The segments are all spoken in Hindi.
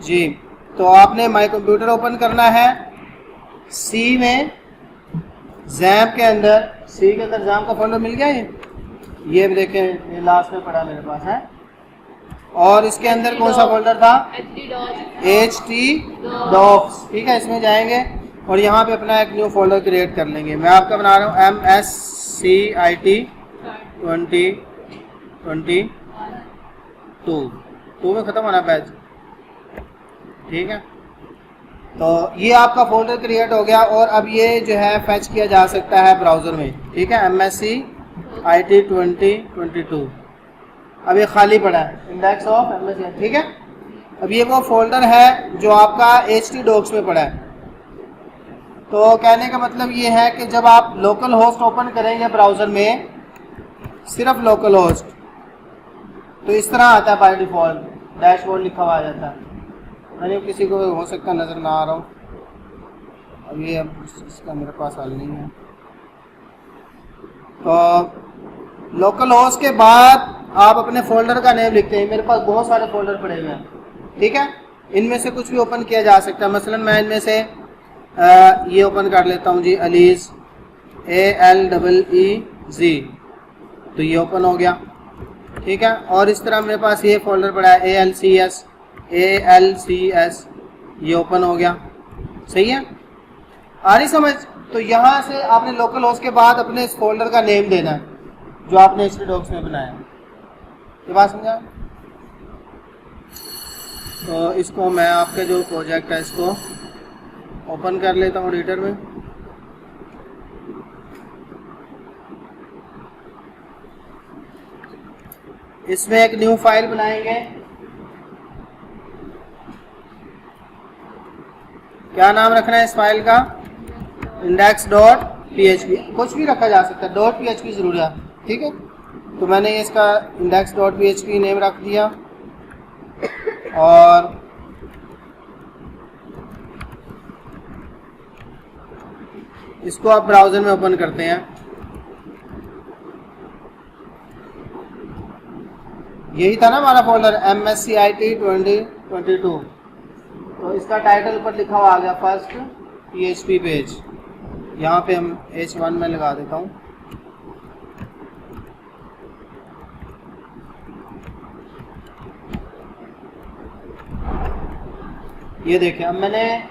जी, तो आपने माई कंप्यूटर ओपन करना है। सी में जैम के अंदर, सी के अंदर जैम का फोल्डर मिल गया ये देखें, ये लास्ट में पड़ा मेरे पास है। और इसके अंदर कौन सा फोल्डर था? htdocs। ठीक है, इसमें जाएंगे और यहाँ पे अपना एक न्यू फोल्डर क्रिएट कर लेंगे। मैं आपका बना रहा हूँ MSCIT 2022 2 में ख़त्म होना बैच। ठीक है, तो ये आपका फोल्डर क्रिएट हो गया और अब ये जो है फैच किया जा सकता है ब्राउज़र में। ठीक है, MSCIT 2022 अब ये खाली पड़ा है, इंडेक्स ऑफ MSCIT। ठीक है, अब ये वो फोल्डर है जो आपका htdocs में पड़ा है। तो कहने का मतलब ये है कि जब आप लोकल होस्ट ओपन करेंगे ब्राउज़र में, सिर्फ लोकल होस्ट, तो इस तरह आता है बाय डिफ़ॉल्ट, डैशबोर्ड लिखा हुआ आ जाता है। यानी किसी को हो सकता नज़र ना आ रहा हो, अब ये इसका मेरे पास हल नहीं है। तो लोकल होस्ट के बाद आप अपने फोल्डर का नेम लिखते हैं। मेरे पास बहुत सारे फोल्डर पड़े हुए हैं। ठीक है, इनमें से कुछ भी ओपन किया जा सकता है। मसलन मैं इनमें से ये ओपन कर लेता हूँ जी, अलीज़, ALEEZ, तो ये ओपन हो गया। ठीक है, और इस तरह मेरे पास ये फोल्डर पड़ा है ALCS, ये ओपन हो गया। सही है, आ रही समझ? तो यहाँ से आपने लोकल होस्ट के बाद अपने इस फोल्डर का नेम देना है जो आपने htdocs में बनाया। ये बात समझा? तो इसको मैं आपके जो प्रोजेक्ट है इसको ओपन कर लेता हूँ एडिटर में। इसमें एक न्यू फाइल बनाएंगे। क्या नाम रखना है इस फाइल का? index.php। कुछ भी रखा जा सकता है, .php जरूर है। ठीक है, तो मैंने इसका index.php नेम रख दिया और इसको आप ब्राउज़र में ओपन करते हैं। यही था ना हमारा फोल्डर MSCIT 2022। तो इसका टाइटल ऊपर लिखा हुआ आ गया फर्स्ट PHP पेज। यहाँ पे हम H1 में लगा देता हूँ। ये देखें, अब मैंने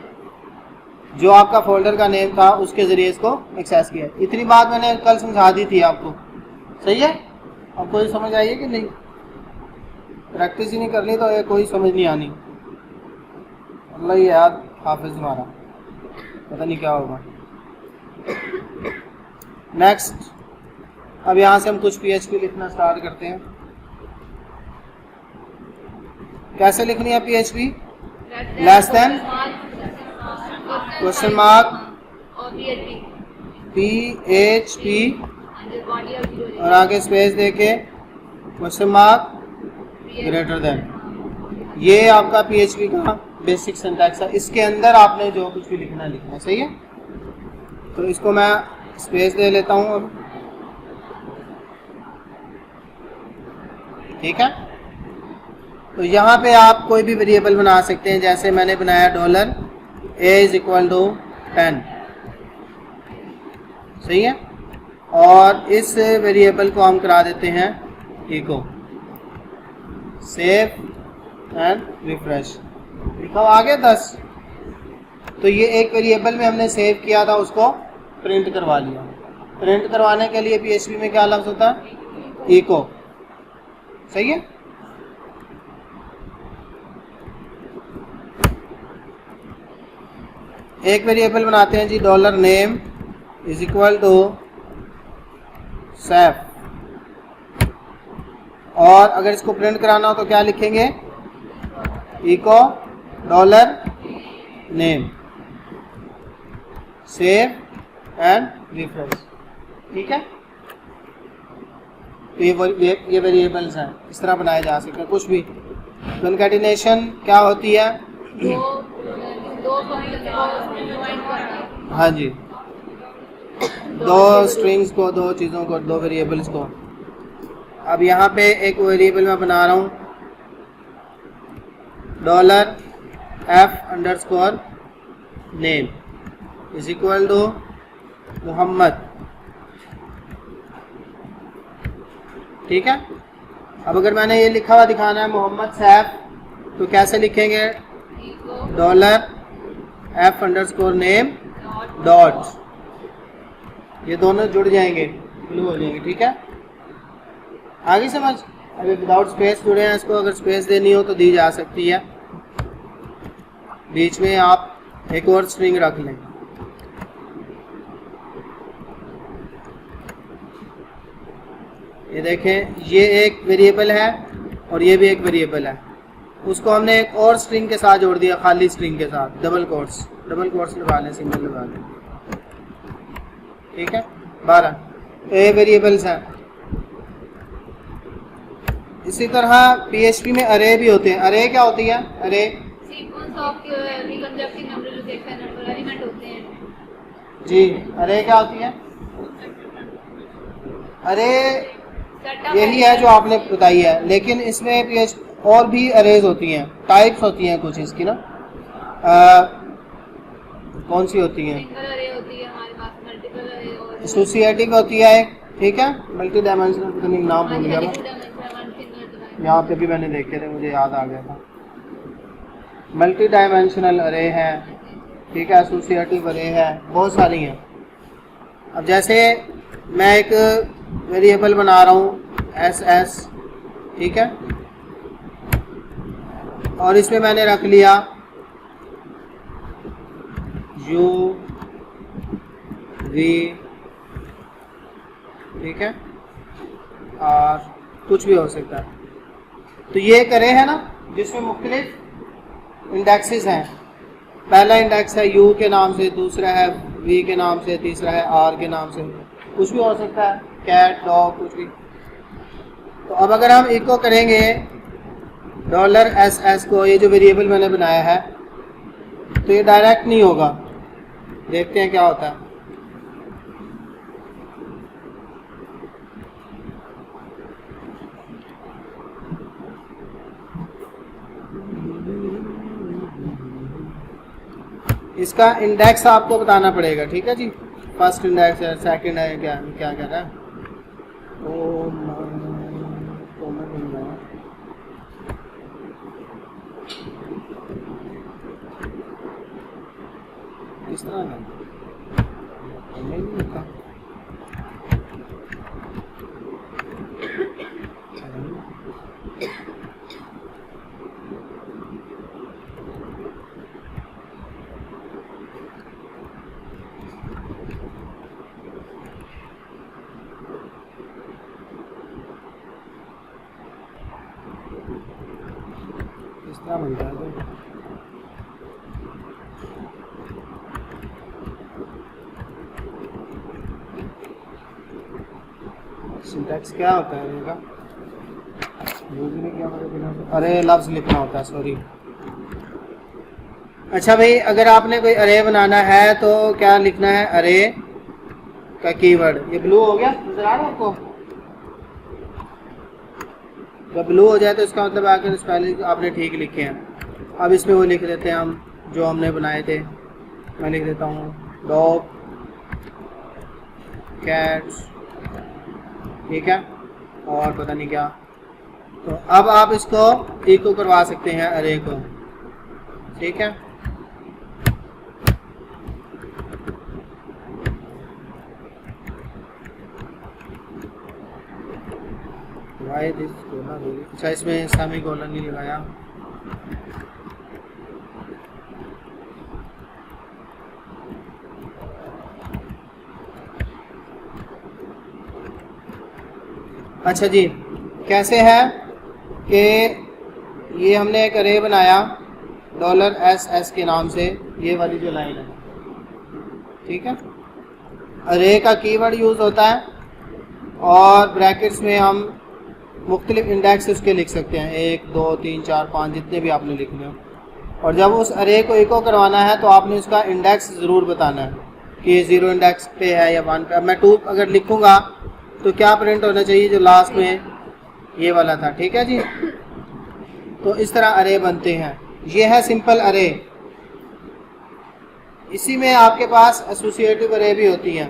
जो आपका फोल्डर का नेम था उसके ज़रिए इसको एक्सेस किया। इतनी बात मैंने कल समझा दी थी आपको। सही है, अब कोई समझ आई है कि नहीं? प्रैक्टिस ही नहीं करनी तो ये कोई समझ नहीं आनी। अल्लाह ही याद हाफिज़ हमारा, पता नहीं क्या होगा। नेक्स्ट, अब यहाँ से हम कुछ PHP लिखना स्टार्ट करते हैं। कैसे लिखनी है PHP? Less than question mark PHP और आगे स्पेस देके क्वेश्चन मार्क ग्रेटर देन। ये आपका PHP का बेसिक सिंटैक्स है। इसके अंदर आपने जो कुछ भी लिखना है। सही है, तो इसको मैं स्पेस दे लेता हूँ अब। ठीक है, तो यहाँ पे आप कोई भी वेरिएबल बना सकते हैं। जैसे मैंने बनाया $a=10। सही है, और इस वेरिएबल को हम करा देते हैं इको। सेव एंड रिफ्रेश, लिखा आ गया 10। तो ये एक वेरिएबल में हमने सेव किया था, उसको प्रिंट करवा लिया। प्रिंट करवाने के लिए PHP में क्या लफ्ज़ होता है? इको। सही है, एक वेरिएबल बनाते हैं जी, $name =sef। और अगर इसको प्रिंट कराना हो तो क्या लिखेंगे? Echo $name, save and refresh. ठीक है, तो ये वेरिएबल्स हैं, इस तरह बनाए जा सकते हैं कुछ भी। कॉन्कैटिनेशन क्या होती है? हाँ जी, दो स्ट्रिंग्स को, दो चीज़ों को, दो वेरिएबल्स को। अब यहाँ पे एक वेरिएबल मैं बना रहा हूँ f_name is equal to Mohammad. ठीक है, अब अगर मैंने ये लिखा हुआ दिखाना है मोहम्मद सैफ, तो कैसे लिखेंगे? $f_name डॉट, ये दोनों जुड़ जाएंगे, ब्लू हो जाएंगे। ठीक है, आगे समझ? अभी विदाउट स्पेस जुड़े हैं, इसको अगर स्पेस देनी हो तो दी जा सकती है, बीच में आप एक और स्ट्रिंग रख लें। ये देखें, ये एक वेरिएबल है और ये भी एक वेरिएबल है, उसको हमने एक और स्ट्रिंग के साथ जोड़ दिया, खाली स्ट्रिंग के साथ, डबल कोट्स लगा लें, सिंगल लगा लें। ठीक है, 12 ये वेरिएबल्स हैं। इसी तरह PHP में अरे भी होते हैं। अरे क्या होती है? अरे जी, अरे क्या होती है? अरे यही है जो आपने बताई है, लेकिन इसमें PHP और भी अरेज होती हैं, टाइप्स होती हैं कुछ इसकी ना। कौन सी होती हैं? एसोसिएटिव होती है एक, ठीक है, मल्टी डायमेंशनल, पता नहीं नाम भूल गया मैं, यहाँ पे भी मैंने देखे थे, मुझे याद आ गया था। मल्टी डायमेंशनल अरे है, ठीक है, एसोसिएटिव अरे है, बहुत सारी हैं। अब जैसे मैं एक वेरिएबल बना रहा हूँ SS, ठीक है, और इसमें मैंने रख लिया UV, ठीक है, और कुछ भी हो सकता है। तो ये एक अरे है ना, जिसमें मुख्तलिफ इंडेक्सेस हैं। पहला इंडेक्स है U के नाम से, दूसरा है V के नाम से, तीसरा है R के नाम से, कुछ भी हो सकता है, कैट, डॉग, कुछ भी। तो अब अगर हम इको करेंगे $SS को, ये जो वेरिएबल मैंने बनाया है, तो ये डायरेक्ट नहीं होगा, देखते हैं क्या होता है। इसका इंडेक्स आपको बताना पड़ेगा, ठीक है जी, फर्स्ट इंडेक्स है, सेकंड है, क्या क्या कह रहा है? इस तरह है, नहीं लिखा। इस तरह बन जाएगा। सिंटैक्स क्या होता है इनका? यूज नहीं किया मेरे बिना, अरे लफ्ज लिखना होता है, सॉरी। अच्छा भाई, अगर आपने कोई अरे बनाना है तो क्या लिखना है? अरे का कीवर्ड, ये ब्लू हो गया, नजर आ रहा है आपको? जब ब्लू हो जाए तो इसका मतलब आकर स्पेलिंग आपने ठीक लिखे हैं। अब इसमें वो लिख देते हैं हम जो हमने बनाए थे। मैं लिख देता हूँ डॉग, कैट्स, ठीक है, और पता नहीं क्या। तो अब आप इसको इको करवा सकते हैं अरे को, ठीक है। अच्छा, इसमें सेमी कोलन नहीं लगाया। अच्छा जी, कैसे है कि ये हमने एक अरे बनाया $SS के नाम से, ये वाली जो लाइन है, ठीक है। अरे का कीवर्ड यूज़ होता है और ब्रैकेट्स में हम मुख्तलिफ इंडेक्स उसके लिख सकते हैं, 1 2 3 4 5, जितने भी आपने लिखने हो। और जब उस अरे को इको करवाना है तो आपने उसका इंडेक्स ज़रूर बताना है कि ये 0 इंडेक्स पे है या 1 पे। अब मैं 2 अगर लिखूँगा तो क्या प्रिंट होना चाहिए? जो लास्ट में ये वाला था, ठीक है जी। तो इस तरह अरे बनते हैं। ये है सिंपल अरे। इसी में आपके पास एसोसिएटिव अरे भी होती हैं।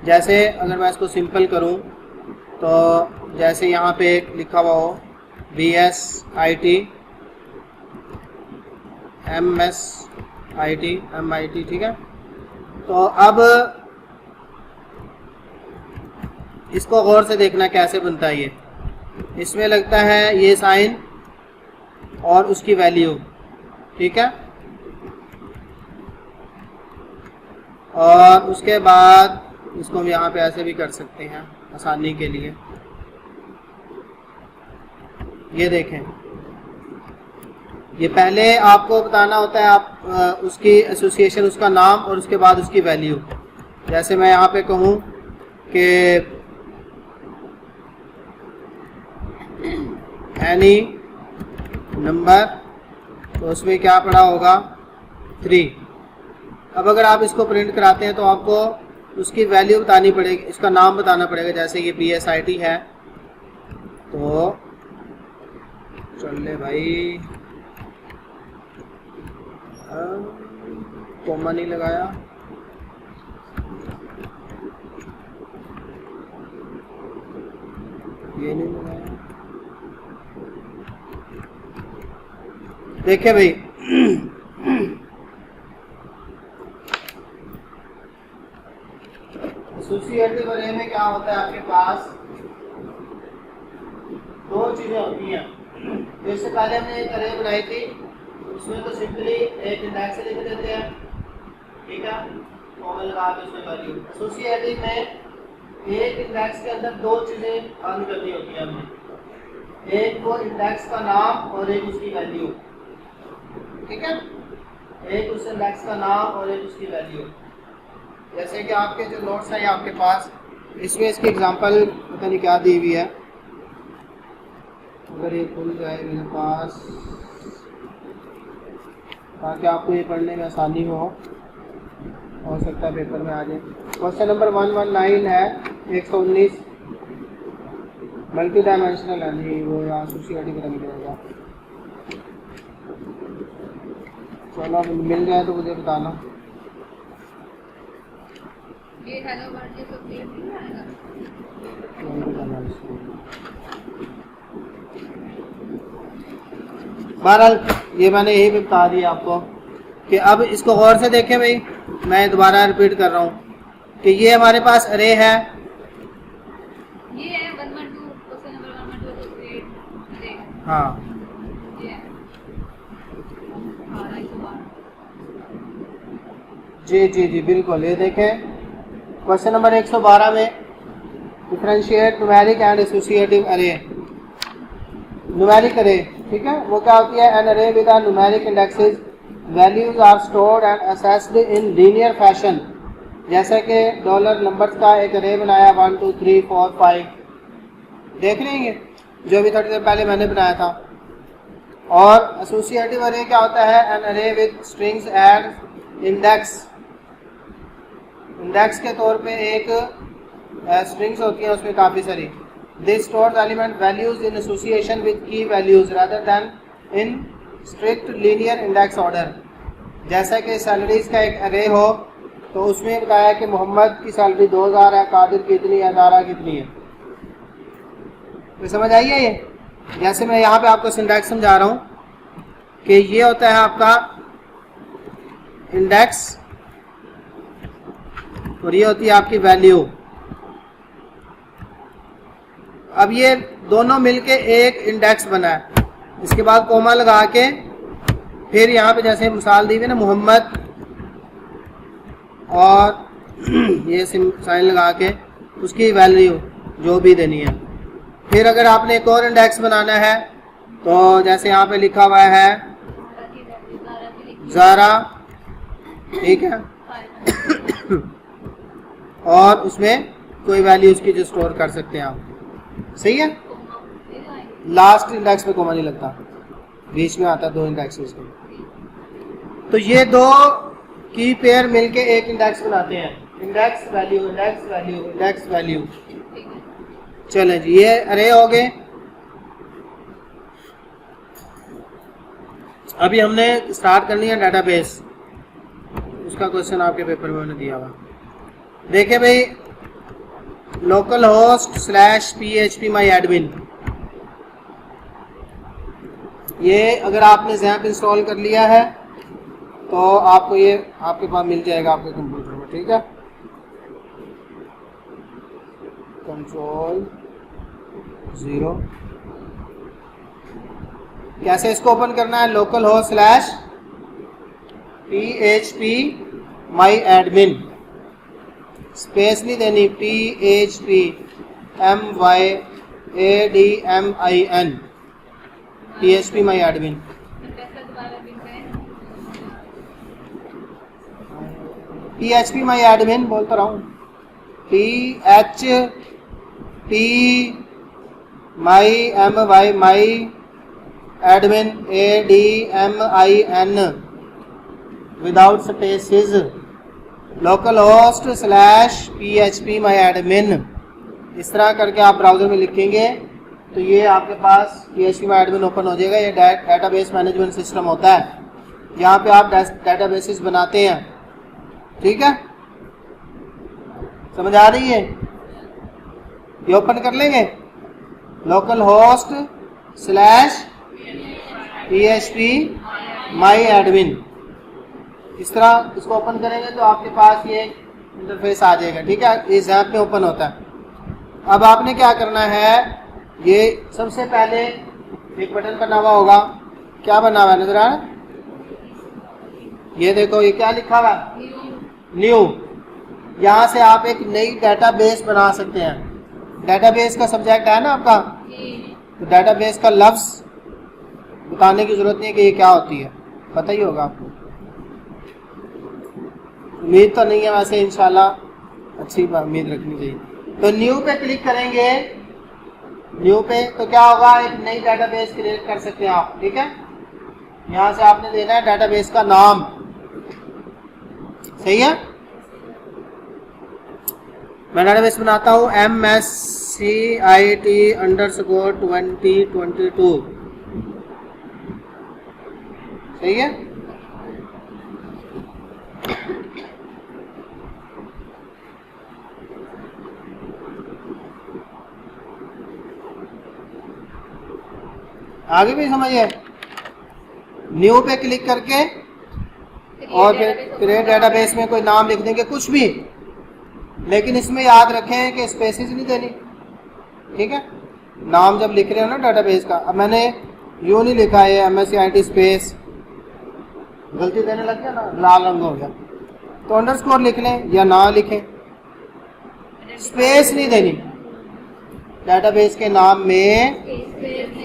जैसे अगर मैं इसको सिंपल करूं तो जैसे यहाँ पे एक लिखा हुआ हो VSIT MSIT ठीक है। तो अब इसको गौर से देखना कैसे बनता है। ये इसमें लगता है ये साइन और उसकी वैल्यू, ठीक है। और उसके बाद इसको हम यहाँ पे ऐसे भी कर सकते हैं आसानी के लिए। ये देखें, ये पहले आपको बताना होता है आप उसकी एसोसिएशन, उसका नाम और उसके बाद उसकी वैल्यू। जैसे मैं यहाँ पे कहूँ कि एनी नंबर, तो उसमें क्या पड़ा होगा 3। अब अगर आप इसको प्रिंट कराते हैं तो आपको उसकी वैल्यू बतानी पड़ेगी, इसका नाम बताना पड़ेगा। जैसे ये BSIT है तो चल ले भाई, कोमा नहीं लगाया, ये नहीं लगाया। देखिए भाई एसोसिएटिव अरे में क्या होता है, आपके पास दो चीजें होती हैं। तो इससे पहले हमने एक अरे बनाई थी, उसमें तो सिंपली एक इंडेक्स लिख देते हैं, ठीक है, कॉमन लगा के उसमें वैल्यू। एसोसिएटिव में एक इंडेक्स के अंदर दो चीजें बंद करनी होती है हमने, एक वो इंडेक्स का नाम और एक उसकी वैल्यू, ठीक है। एक उस इंडेक्स का नाम और एक उसकी वैल्यू। जैसे कि आपके जो नोट्स हैं आपके पास, इसमें इसकी एग्जांपल पता नहीं क्या दी हुई है, अगर ये खुल जाए मेरे पास ताकि आपको ये पढ़ने में आसानी हो सकता है पेपर में आ जाए। क्वेश्चन नंबर 119 है 119, मल्टी डायमेंशनल है, नहीं वो यहाँ एसोसिएटिव की तरह रहेगा। चलो मिल जाए तो मुझे बताना। ये हेलो वर्ड ये सब क्लियर नहीं आएगा। बहरहाल ये मैंने यही बता दिया आपको कि अब इसको गौर से देखें भाई, मैं दोबारा रिपीट कर रहा हूँ कि ये हमारे पास अरे है, ये है 112 क्वेश्चन नंबर 112 अरे, हाँ ये है 12 जी जी जी बिल्कुल। ये देखें क्वेश्चन नंबर 112 में differentiate numeric and associative array, numeric array, ठीक है। वो क्या होती है, an array with numeric indexes, values are stored and accessed in linear fashion. जैसे कि डॉलर नंबर्स का एक अरे बनाया 1 2 3 4 5, देख लेंगे जो भी थोड़ी देर पहले मैंने बनाया था। और एसोसिएटिव अरे क्या होता है, an array with strings and index, index के तौर पे एक स्ट्रिंग्स होती हैं उसमें काफ़ी सारी। This stores element values in association with की वैल्यूज रादर दैन इन स्ट्रिक्ट लीनियर इंडेक्स ऑर्डर। जैसा कि सैलरीज का एक अरे हो तो उसमें बताया कि मोहम्मद की सैलरी 2000 है, कादिर कितनी है, दारा कितनी है। तो समझ आई है ये। जैसे मैं यहाँ पे आपको सिंटैक्स समझा रहा हूँ कि ये होता है आपका इंडेक्स और ये होती है आपकी वैल्यू। अब ये दोनों मिलके एक इंडेक्स बना है, इसके बाद कोमा लगा के फिर यहाँ पे जैसे मिसाल दी हुई ना मोहम्मद, और ये साइन लगा के उसकी वैल्यू जो भी देनी है। फिर अगर आपने एक और इंडेक्स बनाना है तो जैसे यहाँ पे लिखा हुआ है ज़ारा, ठीक है, और उसमें कोई वैल्यू उसकी जो स्टोर कर सकते हैं आप, सही है। लास्ट इंडेक्स पे कोमा नहीं लगता, बीच में आता है 2 इंडेक्सेस को। तो ये दो की पेयर मिलके एक इंडेक्स बनाते हैं, index value index value index value. चलें जी, ये अरे हो गए। अभी हमने स्टार्ट करनी है डेटाबेस, उसका क्वेश्चन आपके पेपर में मैंने दिया हुआ। देखिए भाई, लोकल होस्ट स्लैश PHP माई एडमिन, ये अगर आपने ज़ैप इंस्टॉल कर लिया है तो आपको ये आपके पास मिल जाएगा आपके कंप्यूटर में, ठीक है। कंट्रोल 0, कैसे इसको ओपन करना है, लोकल होस्ट स्लैश PHP माई एडमिन, स्पेस नहीं देनी, PHP MYADMIN, PHP माई एडमिन। पैसा दोबारा पिन करें। PHP माई एडमिन बोलता रहा हूँ, PHP my MY my admin ADMIN without spaces, local host slash PHP my admin. इस तरह करके आप ब्राउज़र में लिखेंगे तो ये आपके पास PHP माई एडमिन ओपन हो जाएगा। ये डेटाबेस मैनेजमेंट सिस्टम होता है, यहाँ पे आप डेटाबेसेस बनाते हैं, ठीक है। समझ आ रही है? ये ओपन कर लेंगे, लोकल होस्ट स्लैश PHP माई एडमिन। इस तरह इसको ओपन करेंगे तो आपके पास ये इंटरफेस आ जाएगा, ठीक है। इस ऐप में ओपन होता है। अब आपने क्या करना है, ये सबसे पहले एक बटन बना हुआ होगा, क्या बना हुआ है नजर आ रहा है? ये देखो, ये क्या लिखा हुआ है, न्यू। यहाँ से आप एक नई डेटाबेस बना सकते हैं। डेटाबेस का सब्जेक्ट है ना आपका, तो डेटाबेस का लफ्ज बताने की जरूरत नहीं है कि ये क्या होती है, पता ही होगा आपको। उम्मीद तो नहीं है, वैसे इंशाल्लाह अच्छी उम्मीद रखनी चाहिए। तो न्यू पे क्लिक करेंगे, न्यू पे तो क्या होगा, एक नई डेटाबेस क्रिएट कर सकते हैं आप, ठीक है। यहाँ से आपने देना है डेटाबेस का नाम, सही है। मैं डेटाबेस बनाता हूँ MSCIT_2022, सही है। आगे भी समझिए, न्यू पे क्लिक करके और फिर क्रिएट डेटाबेस में कोई नाम लिख देंगे, कुछ भी, लेकिन इसमें याद रखें कि स्पेसेस नहीं देनी, ठीक है। नाम जब लिख रहे हो ना डेटाबेस का, अब मैंने यूँ नहीं लिखा है MSCIT स्पेस, गलती देने लग गया ना, लाल रंग हो गया, तो अंडरस्कोर लिख लें या ना लिखें, स्पेस नहीं देनी, डेटाबेस के नाम में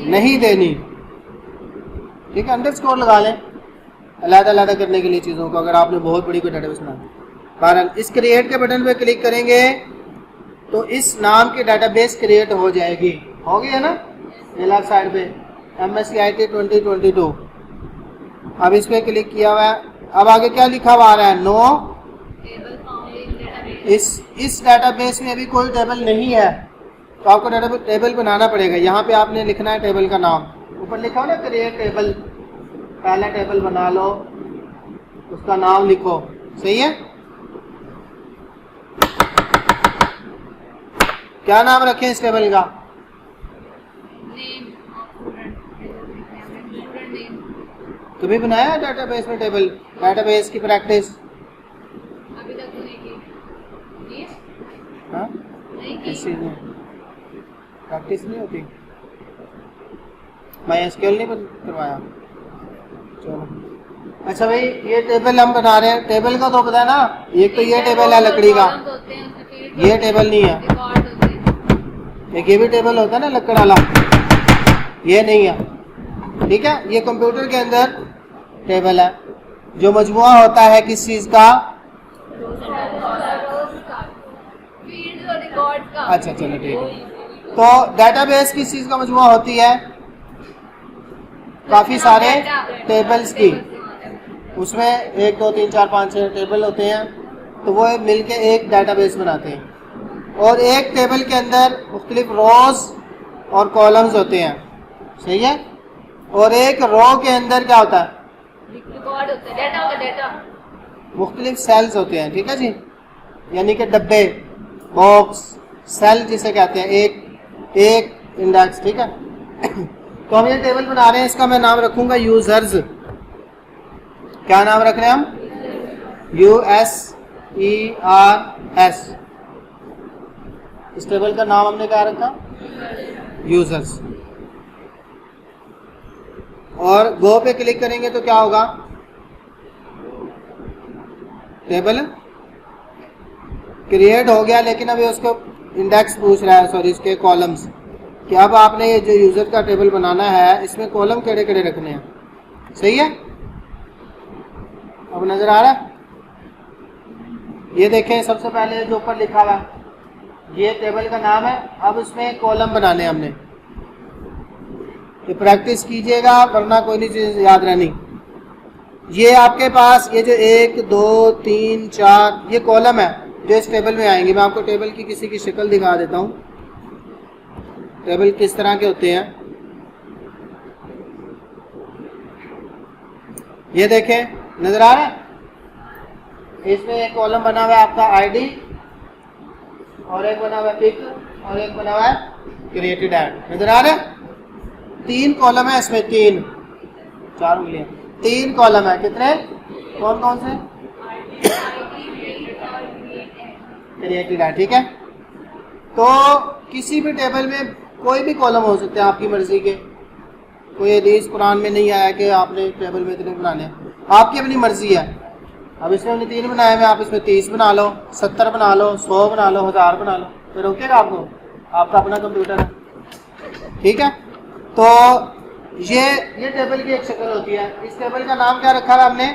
नहीं देनी, ठीक है। अंडरस्कोर लगा लें अलग-अलग करने के लिए चीज़ों को, अगर आपने बहुत बड़ी कोई डेटाबेस बनानी। बहरहाल इस क्रिएट के बटन पे क्लिक करेंगे तो इस नाम की डेटाबेस क्रिएट हो जाएगी, हो गई है ना, ये लेफ्ट साइड पे MSCIT 2022। अब इस पे क्लिक किया हुआ है, अब आगे क्या लिखा हुआ आ रहा है, नो, इस डेटाबेस में अभी कोई टेबल नहीं है, तो आपको टेबल बनाना पड़ेगा। यहाँ पे आपने लिखना है टेबल का नाम, ऊपर लिखा हो ना क्रिएट टेबल, पहला टेबल बना लो, उसका नाम लिखो, सही है। क्या नाम रखें इस टेबल का, तुम्हें बनाया है डेटाबेस में टेबल, डेटाबेस की प्रैक्टिस अभी तक तो नहीं की। हाँ, नहीं की। किस चीज़ में प्रैक्टिस नहीं होती, MySQL नहीं करवाया, चलो। अच्छा भाई, ये टेबल हम बना रहे हैं, टेबल का तो पता है ना, एक तो ये टेबल है लकड़ी का, ये टेबल नहीं है, एक ये भी टेबल होता है ना लकड़ वाला, ये नहीं है, ठीक है। ये कंप्यूटर के अंदर टेबल है जो मजमुआ होता है किस चीज का, अच्छा चलो ठीक है। तो डेटाबेस किस चीज का मजमुआ होती है, काफी सारे टेबल्स की, उसमें 1 2 3 4 5 6 टेबल होते हैं, तो वो मिलके एक डेटाबेस बनाते हैं। और एक टेबल के अंदर मुख्तलिफ रोज और कॉलम्स होते हैं, सही है। और एक रो के अंदर क्या होता है, रिकॉर्ड होता है, डेटा होता है, डेटा। मुख्तलिफ सेल्स होते हैं, ठीक है जी, यानी कि डब्बे, बॉक्स, सेल जिसे कहते हैं, एक एक इंडेक्स, ठीक है। तो हम ये टेबल बना रहे हैं, इसका मैं नाम रखूंगा यूजर्स। क्या नाम रख रहे हैं हम? USERS। इस टेबल का नाम हमने क्या रखा? यूजर्स। और गो पे क्लिक करेंगे तो क्या होगा? टेबल क्रिएट हो गया, लेकिन अभी उसको इंडेक्स पूछ रहा है, सॉरी इसके कॉलम्स, कि अब आपने ये जो यूजर का टेबल बनाना है इसमें कॉलम केड़े केड़े रखने हैं। सही है, अब नजर आ रहा है? ये देखें, सबसे पहले जो ऊपर लिखा हुआ है ये टेबल का नाम है। अब इसमें कॉलम बनाने हमने, तो प्रैक्टिस कीजिएगा वरना कोई नहीं चीज याद रहनी। ये आपके पास ये जो 1 2 3 4 ये कॉलम है जो इस टेबल में आएंगे। मैं आपको टेबल की किसी की शक्ल दिखा देता हूँ, टेबल किस तरह के होते हैं। ये देखें, नजर आ रहा है? इसमें एक कॉलम बना हुआ है आपका आईडी, और एक बना हुआ है पिक, और एक बना हुआ है क्रिएटेड ऐड। नजर आ रहा है? 3 कॉलम है इसमें, 4 उंगलियां, 3 कॉलम है। कितने? कौन कौन से? क्रिएटेड ऐड, ठीक है। तो किसी भी टेबल में कोई भी कॉलम हो सकते हैं आपकी मर्जी के। कोई हदीस कुरान में नहीं आया कि आपने टेबल में इतने बनाने, आपकी अपनी मर्जी है। अब इसमें हमने 3 बनाए हुए, आप इसमें 30 बना लो, 70 बना लो, 100 बना लो, 1000 बना लो, तो रोकेगा आपको? आपका अपना कंप्यूटर है, ठीक है। तो ये टेबल की एक शक्ल होती है। इस टेबल का नाम क्या रखा है आपने?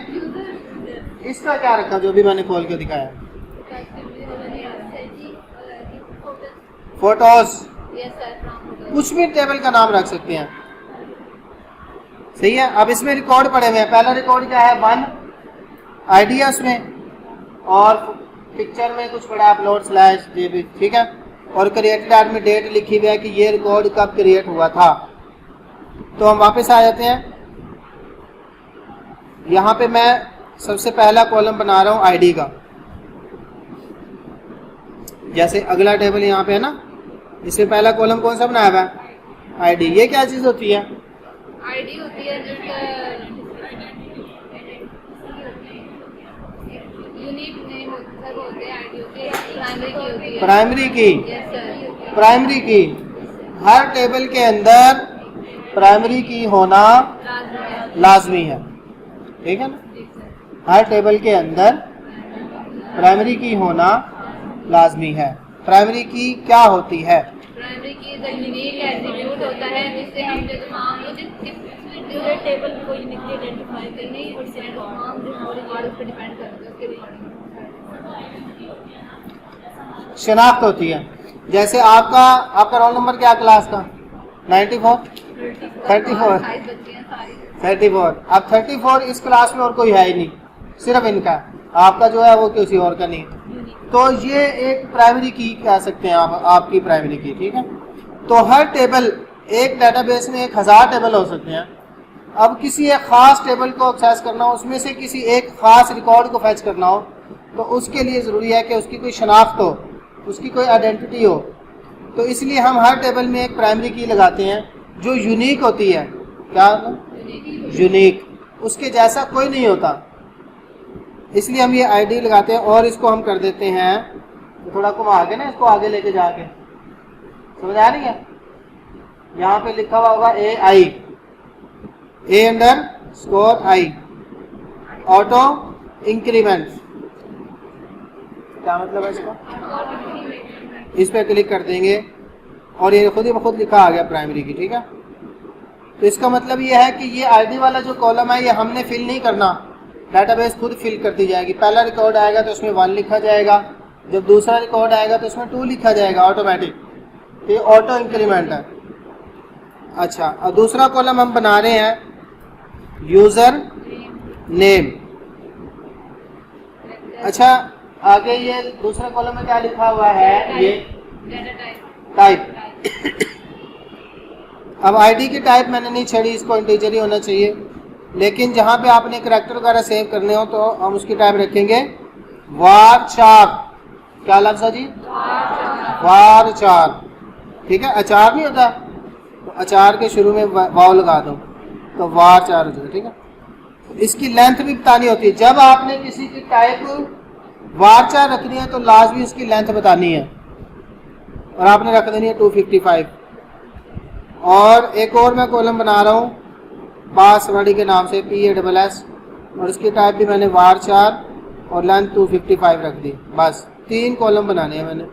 इसका क्या रखा जो भी मैंने खोल के दिखाया? फोटोज। कुछ भी टेबल का नाम रख सकते हैं, सही है। अब इसमें रिकॉर्ड पड़े हुए हैं। पहला रिकॉर्ड क्या है? 1 आईडी है उसमें, और पिक्चर में कुछ पड़ा अपलोड स्लैश जेबी, ठीक है। और क्रिएटेड ऐड में डेट लिखी हुई है कि ये रिकॉर्ड कब क्रिएट हुआ था। तो हम वापस आ जाते हैं। यहाँ पे मैं सबसे पहला कॉलम बना रहा हूँ आईडी का। जैसे अगला टेबल यहाँ पे है ना, इसमें पहला कॉलम कौन सा बनाया हुआ है? आईडी। ये क्या चीज होती है? आईडी होती है जो यूनिक नेम होते हैं, आईडी होती है, प्राइमरी की होती है। प्राइमरी की? Yes sir. प्राइमरी की हर टेबल के अंदर प्राइमरी की होना लाजमी है, ठीक है ना। हर टेबल के अंदर प्राइमरी की होना लाजमी है। प्राइमरी की क्या होती है? प्राइमरी की यूनिक एट्रीब्यूट होता है जिससे हम जो तमाम जो टेबल को यूनिकली आइडेंटिफाई करने और तमाम जो हमारे वर्ड पर डिपेंड करते हैं उसके रिगार्डिंग शनाख्त होती है। जैसे आपका रोल नंबर क्या क्लास का? 94 34 34। अब 34 इस क्लास में और कोई है ही नहीं, सिर्फ इनका। आपका जो है वो किसी और का नहीं। तो ये एक प्राइमरी की कह सकते हैं आप, आपकी प्राइमरी की, ठीक है। तो हर टेबल, एक डेटाबेस में 1000 टेबल हो सकते हैं। अब किसी एक खास टेबल को एक्सेस करना हो, उसमें से किसी एक खास रिकॉर्ड को फैच करना हो, तो उसके लिए ज़रूरी है कि उसकी कोई शनाख्त हो, उसकी कोई आइडेंटिटी हो। तो इसलिए हम हर टेबल में एक प्राइमरी की लगाते हैं जो यूनिक होती है। क्या? यूनिक, उसके जैसा कोई नहीं होता, इसलिए हम ये आईडी लगाते हैं। और इसको हम कर देते हैं, तो थोड़ा घुमा के ना इसको आगे लेके जाके, समझ आ रही है? यहाँ पे लिखा हुआ होगा A_I ऑटो इंक्रीमेंट। क्या मतलब है इसका? इस पे क्लिक कर देंगे और ये खुद ही खुद लिखा आ गया प्राइमरी की, ठीक है। तो इसका मतलब ये है कि ये आईडी वाला जो कॉलम है ये हमने फिल नहीं करना, डेटाबेस खुद फिल कर दी जाएगी। पहला रिकॉर्ड आएगा तो उसमें 1 लिखा जाएगा, जब दूसरा रिकॉर्ड आएगा तो उसमें 2 लिखा जाएगा ऑटोमेटिक। तो ये ऑटो इंक्रीमेंट है। अच्छा, और दूसरा कॉलम हम बना रहे हैं यूजर नेम। अच्छा, आगे ये दूसरे कॉलम में क्या लिखा हुआ है? ये टाइप। अब आईडी की टाइप मैंने नहीं छेड़ी, इसको इंटीजर ही होना चाहिए। लेकिन जहाँ पे आपने करैक्टर वगैरह सेव करने हो तो हम उसकी टाइप रखेंगे वारचार। क्या लफ्ज़ है जी? वारचार। ठीक है, अचार नहीं होता तो अचार के शुरू में वाव लगा दो तो वारचार हो जाएगा। ठीक है, इसकी लेंथ भी बतानी होती है। जब आपने किसी की टाइप वारचार रखनी है तो लाजमी उसकी लेंथ बतानी है और आपने रख देनी है 255। और एक और मैं कॉलम बना रहा हूँ पासवर्ड के नाम से PASS और इसकी टाइप भी मैंने वारचार और लेंथ 255 रख दी। बस 3 कॉलम बनाने हैं मैंने।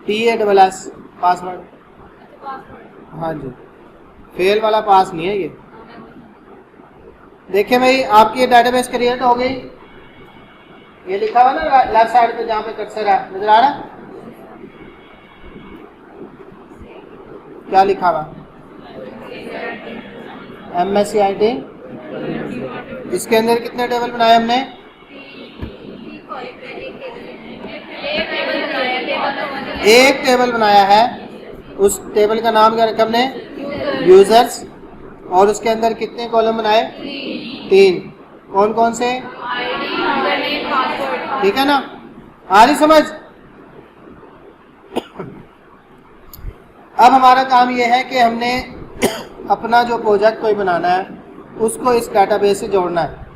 PASS password. हाँ जी, फेल वाला पास नहीं है ये। देखिए भाई आपकी ये डेटाबेस क्रिएट हो गई। ये लिखा हुआ ना लेफ्ट साइड पे जहाँ पे कर्सर है, नजर आ रहा है? क्या लिखा हुआ? MSc IT। इसके अंदर कितने टेबल बनाए हमने? एक टेबल बनाया है। उस टेबल का नाम क्या रखा हमने? यूजर्स। और उसके अंदर कितने कॉलम बनाए? 3। कौन कौन से? ठीक है ना, आ रही समझ? अब हमारा काम यह है कि हमने अपना जो प्रोजेक्ट कोई बनाना है उसको इस डाटाबेस से जोड़ना है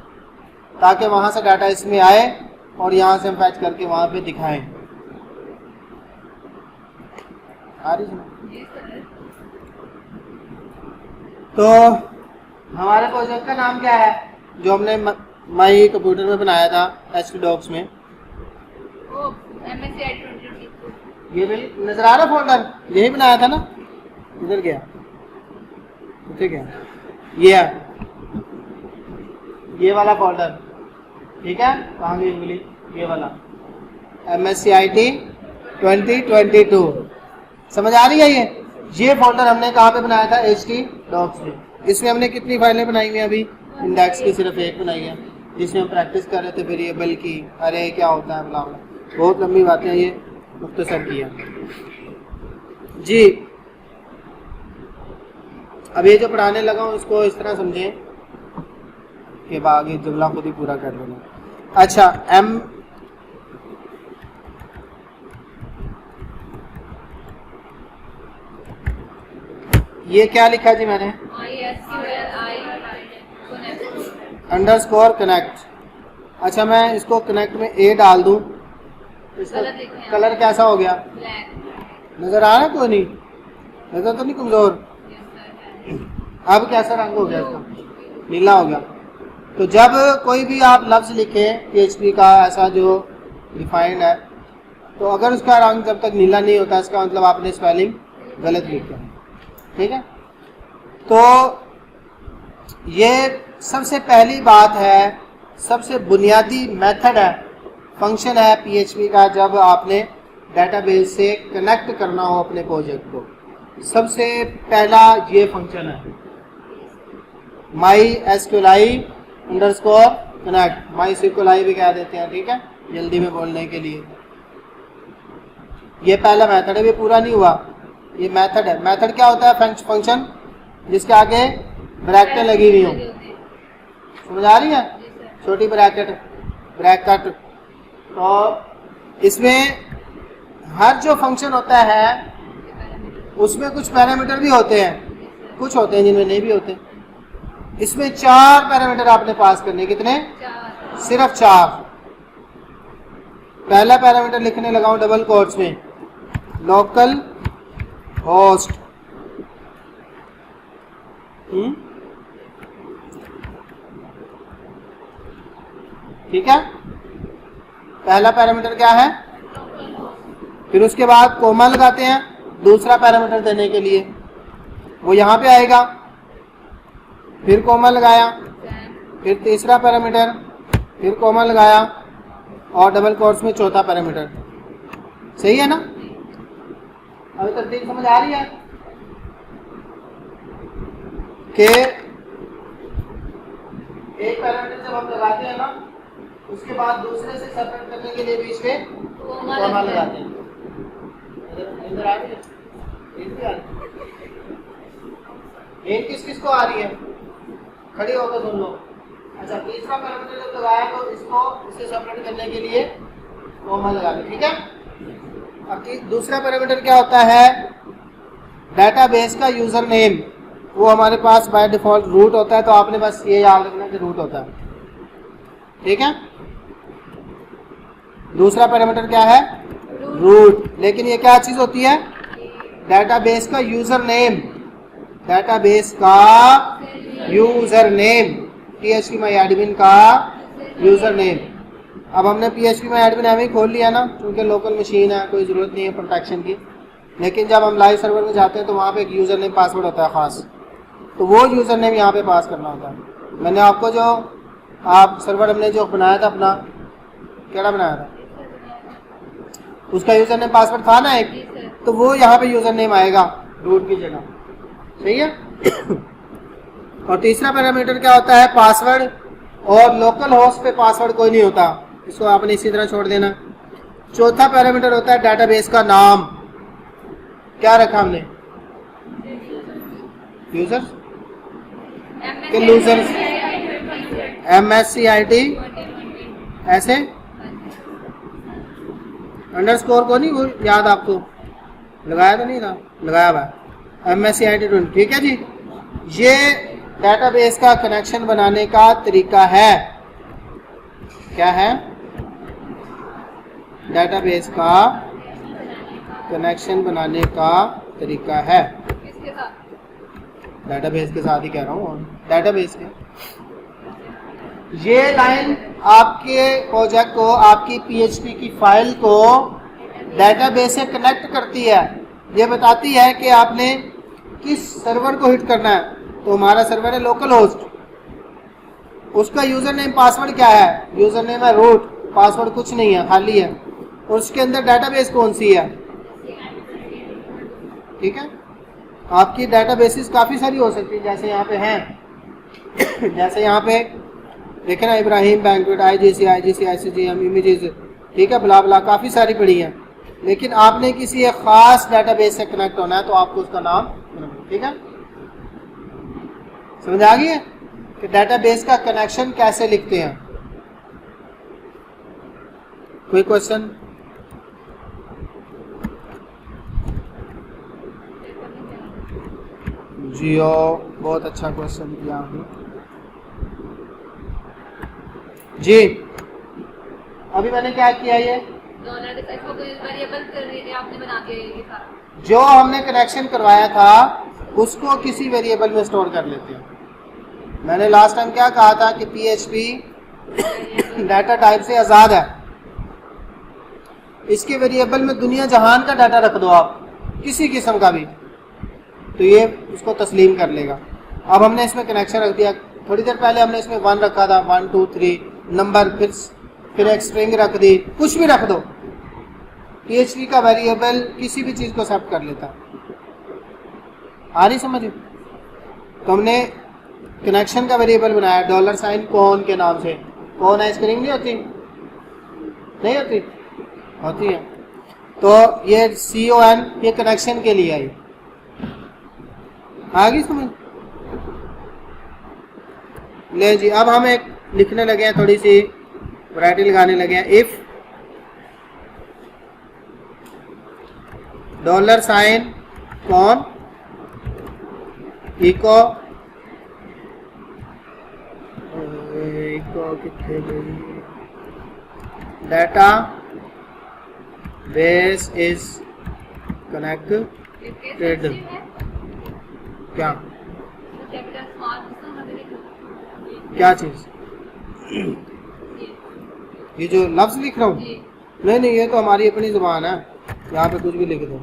ताकि वहां से डाटा इसमें आए और यहाँ से हम फैच करके वहां पे दिखाएं। आ रही समझ? तो हमारे प्रोजेक्ट का नाम क्या है जो हमने माई कंप्यूटर में बनाया था HT Docs में? ये भी नजर आ रहा फोल्डर, यही बनाया था ना? इधर गया, ठीक है, ये वाला फोल्डर। ठीक है, कहाँ गई उंगली? ये वाला MSc IT 2022। समझ आ रही है? ये फोल्डर हमने कहाँ पे बनाया था? HT Docs में। इसमें हमने कितनी फाइलें बनाई हुई हैं अभी? इंडेक्स की सिर्फ एक बनाई है जिसमें हम प्रैक्टिस कर रहे थे वेरिएबल की, अरे क्या होता है बला बला, बहुत लंबी बातें, ये मुख्तसर किया जी। अब ये जो पढ़ाने लगा हूँ इसको इस तरह समझें कि आगे जुमला खुद ही पूरा कर लेना। अच्छा, ये क्या लिखा जी मैंने? _connect। अच्छा, मैं इसको कनेक्ट में A डाल दूं, इसका कलर कैसा हो गया? नजर आ रहा है? कोई नहीं नजर तो नहीं कमजोर? अब कैसा रंग हो गया इसका? नीला हो गया। तो जब कोई भी आप लफ्ज लिखे PHP का ऐसा जो डिफाइंड है तो अगर उसका रंग जब तक नीला नहीं होता इसका मतलब आपने स्पेलिंग गलत लिखा है। ठीक है, तो ये सबसे पहली बात है, सबसे बुनियादी मेथड है, फंक्शन है PHP का। जब आपने डेटाबेस से कनेक्ट करना हो अपने प्रोजेक्ट को, सबसे पहला ये फंक्शन है MySQLi_connect। MySQLi भी कह देते हैं, ठीक है, जल्दी में बोलने के लिए। ये पहला मेथड है, ये पूरा नहीं हुआ, ये मेथड है। मेथड क्या होता है? फंक्शन जिसके आगे ब्रैकेट लगी हुई हो। समझ आ रही है? छोटी ब्रैकेट। तो इसमें हर जो फंक्शन होता है उसमें कुछ पैरामीटर भी होते हैं, कुछ होते हैं जिनमें नहीं भी होते। इसमें 4 पैरामीटर आपने पास करने। कितने? सिर्फ 4। पहला पैरामीटर लिखने लगा हूं डबल कोट्स में, लोकल होस्ट। ठीक है, पहला पैरामीटर क्या है? फिर उसके बाद कोमा लगाते हैं दूसरा पैरामीटर देने के लिए, वो यहां पे आएगा। फिर कोमा लगाया, फिर तीसरा पैरामीटर, फिर कोमा लगाया और डबल कोट्स में चौथा पैरामीटर। सही है ना? अभी तरतीब समझ आ रही है कि एक पैरामीटर जब हम लगाते हैं ना उसके बाद दूसरे से सेपरेट करने के लिए बीच में कोमा लगाते हैं। इधर आ रही है? नींद किस किस को आ रही है? खड़ी होकर सुन लो। अच्छा, तीसरा पैरामीटर जब लगाया तो इसको इसे सेपरेट करने के लिए कॉमा लगा लो, ठीक है। अब दूसरा पैरामीटर क्या होता है? डेटाबेस का यूजर नेम, वो हमारे पास बाय डिफॉल्ट रूट होता है, तो आपने बस ये याद रखना कि रूट होता है, ठीक है। दूसरा पैरामीटर क्या है? रूट। लेकिन ये क्या चीज होती है? डेटाबेस का यूजर नेम, डेटाबेस का यूजर नेम, phpMyAdmin का यूजर नेम। अब हमने phpMyAdmin एवं खोल लिया ना, क्योंकि लोकल मशीन है, कोई ज़रूरत नहीं है प्रोटेक्शन की। लेकिन जब हम लाइव सर्वर में जाते हैं तो वहाँ पे एक यूज़र नेम पासवर्ड होता है ख़ास, तो वो यूज़र नेम यहाँ पे पास करना होता है। मैंने आपको जो आप सर्वर हमने जो बनाया था अपना, क्या बनाया था, उसका यूज़र नेम पासवर्ड था ना एक, तो वो यहाँ पे यूज़र नेम आएगा रूट की जगह, सही है। और तीसरा पैरामीटर क्या होता है? पासवर्ड। और लोकल होस्ट पे पासवर्ड कोई नहीं होता, इसको आपने इसी तरह छोड़ देना। चौथा पैरामीटर होता है डेटाबेस का नाम। क्या रखा हमने? यूजर्स के लूजर्स, MSCIT ऐसे अंडरस्कोर को नहीं, वो याद आपको लगाया तो नहीं था? लगाया हुआ है MSCIT 20, ठीक है जी। ये डेटाबेस का कनेक्शन बनाने का तरीका है। क्या है? डेटाबेस का कनेक्शन बनाने का तरीका है। किसके साथ? डेटाबेस के साथ ही कह रहा हूँ, डेटाबेस के। ये लाइन आपके प्रोजेक्ट को, आपकी PHP की फाइल को डेटाबेस से कनेक्ट करती है। ये बताती है कि आपने किस सर्वर को हिट करना है। तो हमारा सर्वर है लोकल होस्ट, उसका यूजर नेम पासवर्ड क्या है? यूजर नेम है रूट, पासवर्ड कुछ नहीं है, खाली है। और उसके अंदर डेटाबेस कौन सी है? ठीक है। आपकी डेटाबेसेस काफ़ी सारी हो सकती है, जैसे यहाँ पे हैं जैसे यहाँ पे देखे ना, Ibrahim banquet, IGC, ICGM, images, ठीक है, बला बला, काफ़ी सारी पड़ी हैं। लेकिन आपने किसी एक ख़ास डेटाबेस से कनेक्ट होना है तो आपको उसका नाम, ठीक है। समझ आ गई है कि डेटाबेस का कनेक्शन कैसे लिखते हैं? कोई क्वेश्चन? जियो, बहुत अच्छा क्वेश्चन किया आपने जी। अभी मैंने क्या किया? ये वेरिएबल आपने बना के ये सारा जो हमने कनेक्शन करवाया था उसको किसी वेरिएबल में स्टोर कर लेते हैं। मैंने लास्ट टाइम क्या कहा था कि PHP डाटा टाइप से आज़ाद है। इसके वेरिएबल में दुनिया जहान का डाटा रख दो आप, किसी किस्म का भी, तो ये उसको तस्लीम कर लेगा। अब हमने इसमें कनेक्शन रख दिया। थोड़ी देर पहले हमने इसमें 1 रखा था, 1 2 3 नंबर, फिर एक स्ट्रिंग रख दी, कुछ भी रख दो। PHP का वेरिएबल किसी भी चीज़ को एक्सेप्ट कर लेता। आ नहीं समझ? तो हमने कनेक्शन का वेरिएबल बनाया $कौन के नाम से। कौन है स्ट्रिंग नहीं होती? नहीं होती? होती है। तो ये CON ये कनेक्शन के लिए आई। आ गई समझ? ले जी, अब हम एक लिखने लगे हैं, थोड़ी सी वैरायटी लगाने लगे हैं। इफ $कौन इको कितने डाटा बेस इज कनेक्टेड। क्या क्या चीज? ये जो लफ्ज लिख रहा हूँ, नहीं, ये तो हमारी अपनी जुबान है, यहाँ पे कुछ भी लिख दो।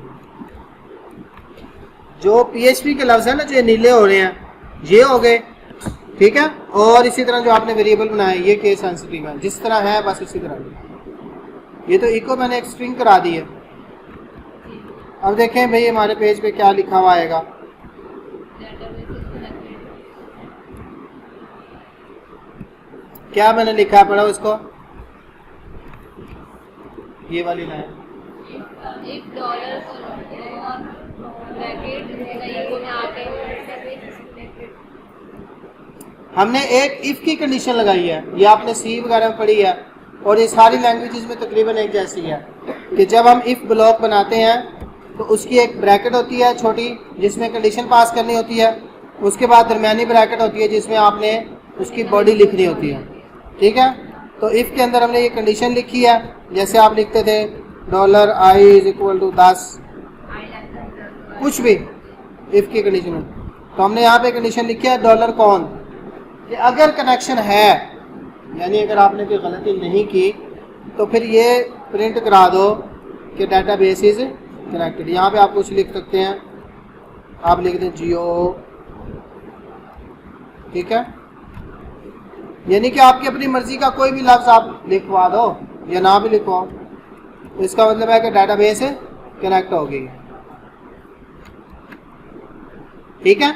जो PHP के लफ्ज है ना, जो नीले हो रहे हैं, ये हो गए, ठीक है। और इसी तरह जो आपने वेरिएबल बनाया, ये केस सेंसिटिव है, जिस तरह है बस उसी तरह। ये तो इको मैंने एक स्ट्रिंग करा दी है। अब देखें भाई हमारे पेज पे क्या लिखा हुआ आएगा। क्या मैंने लिखा है, पढ़ो इसको, ये वाली लाइन। $1 हमने एक इफ की कंडीशन लगाई है, ये आपने सी वगैरह में पढ़ी है और ये सारी लैंग्वेजेस में तकरीबन एक जैसी है कि जब हम इफ ब्लॉक बनाते हैं तो उसकी एक ब्रैकेट होती है छोटी जिसमें कंडीशन पास करनी होती है, उसके बाद दरमियानी ब्रैकेट होती है जिसमें आपने उसकी बॉडी लिखनी होती है। ठीक है, तो इफ के अंदर हमने ये कंडीशन लिखी है, जैसे आप लिखते थे $i=10, कुछ भी इफ की कंडीशन में, तो हमने यहाँ पे कंडीशन लिखी है डॉलर कौन, कि अगर कनेक्शन है, यानी अगर आपने कोई गलती नहीं की तो फिर ये प्रिंट करा दो कि डाटाबेस इज कनेक्टेड। यहाँ पे आप कुछ लिख सकते हैं, आप लिख दें जियो, ठीक है, यानी कि आपकी अपनी मर्जी का कोई भी लफ्ज आप लिखवा दो या ना भी लिखवाओ, तो इसका मतलब है कि डाटाबेस कनेक्ट हो गई। ठीक है,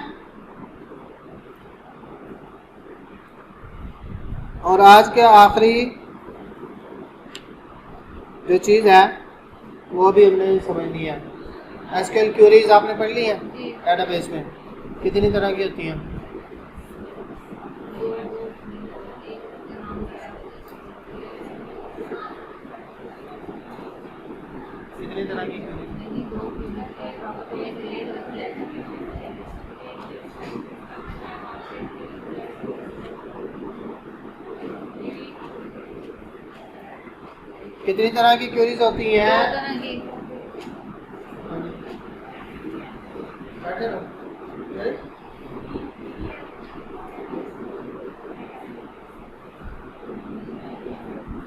और आज के आखिरी जो चीज है वो भी हमने समझ लिया। एसक्यूएल क्वेरीज आपने पढ़ ली है डाटाबेस में, कितनी तरह की होती हैं? कितनी तरह की कितनी तरह की क्वेरीज होती हैं?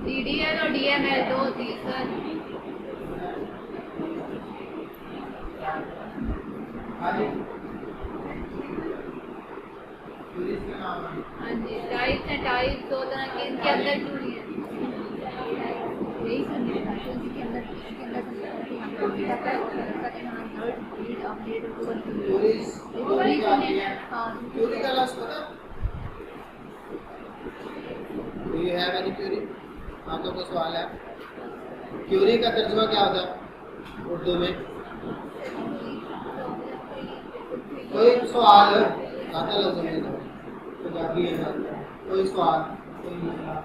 DDL और DML दो होती है सर। हाँ जी, टाइप है, टाइप दो तरह के, इनके अंदर क्यों है यही समझेगा, इसके अंदर आपका कोई सवाल है? क्यूरी का तर्जुमा क्या होता है उर्दू में? कोई सवाल आता लफ्ज़ में तो बाकी है, कोई सवाल, कोई मसला?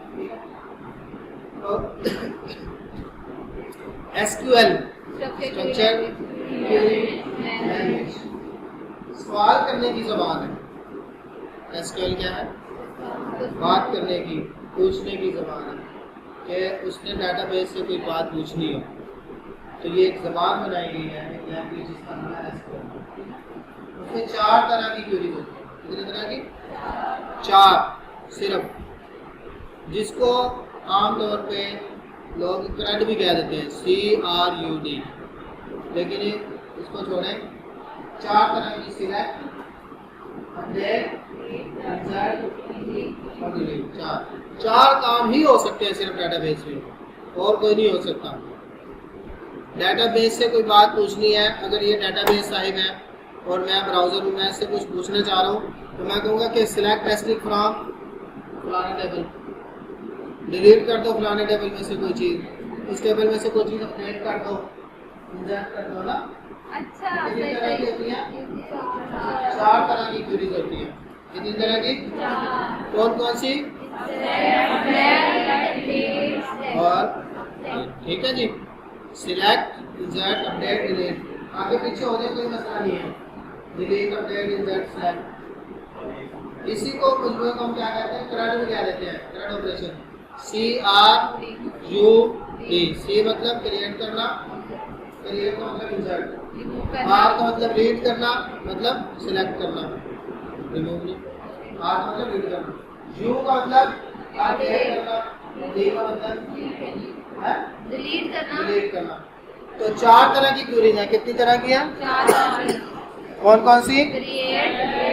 एसक्यूएल स्ट्रक्चर लैंग्वेज, सवाल करने की ज़बान है। एसक्यूएल क्या है? बात करने की, पूछने की ज़बान है, कि उसने डाटाबेस से कोई बात पूछनी हो तो ये एक ज़बान बनाई गई है, एक लैंग्वेज जिसका नाम है एसक्यूएल। उसमें 4 तरह की क्वेरीज होती है। कितनी तरह की? 4 सिर्फ, जिसको आमतौर पे लोग CRUD भी कह देते हैं, CRUD, लेकिन इसको छोड़ें। 4 तरह की सिलेक्ट, अपडेट, इंसर्ट और डिलीट। 4 काम ही हो सकते हैं सिर्फ डाटाबेस में, और कोई नहीं हो सकता। डाटाबेस से कोई बात पूछनी है, अगर ये डाटाबेस साहिब है और मैं ब्राउज़र में मैं इससे कुछ पूछना चाह रहा हूँ तो मैं कहूँगा कि सिलेक्ट एस्ट्रिक फ्रॉम फलाना टेबल, डिलीट कर दो फलाने टेबल में से कोई चीज़, इस टेबल में से कोई चीज़ अपडेट कर दो, इंसर्ट कर दो ना। अच्छा, कितनी तरह की होती है? 4 तरह की क्वेरीज होती है। कितनी तरह की? कौन कौन सी? और ठीक है जी, सिलेक्ट, इंसर्ट, अपडेट, डिलीट, आगे पीछे होने कोई मसला नहीं है। डिलीट, अपडेट, इंसर्ट, सिलेक्ट, इसी को कुछ लोग हम क्या कहते हैं? CRUD भी कह देते हैं, CRUD ऑपरेशन। CRUD, सी मतलब क्रिएट करना, क्रिएट का मतलब इंसर्ट, आर का मतलब रीड करना, मतलब सिलेक्ट करना, रिमूव नहीं, आर का मतलब रीड करना, यू का मतलब अपडेट करना, डी का मतलब डिलीट करना, डिलीट करना। तो 4 तरह की क्वेरीज हैं। कितनी तरह की हैं? 4। कौन कौन सी? क्रिएट,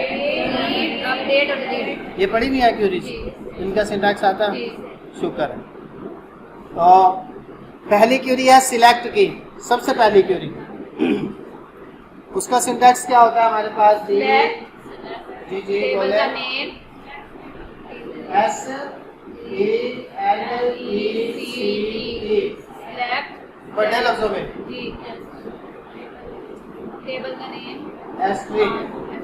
डिलीट, अपडेट और डिलीट। ये पढ़ी हुई है क्वेरीज, इनका सिंटैक्स आता है? शुक्र है। तो पहली क्वेरी है सिलेक्ट की, सबसे पहली क्वेरी, उसका सिंटैक्स क्या होता है हमारे पास? जी बोले, SELECT, बड़े लफ्जों में टेबल का नेम, एस्ट्रिक,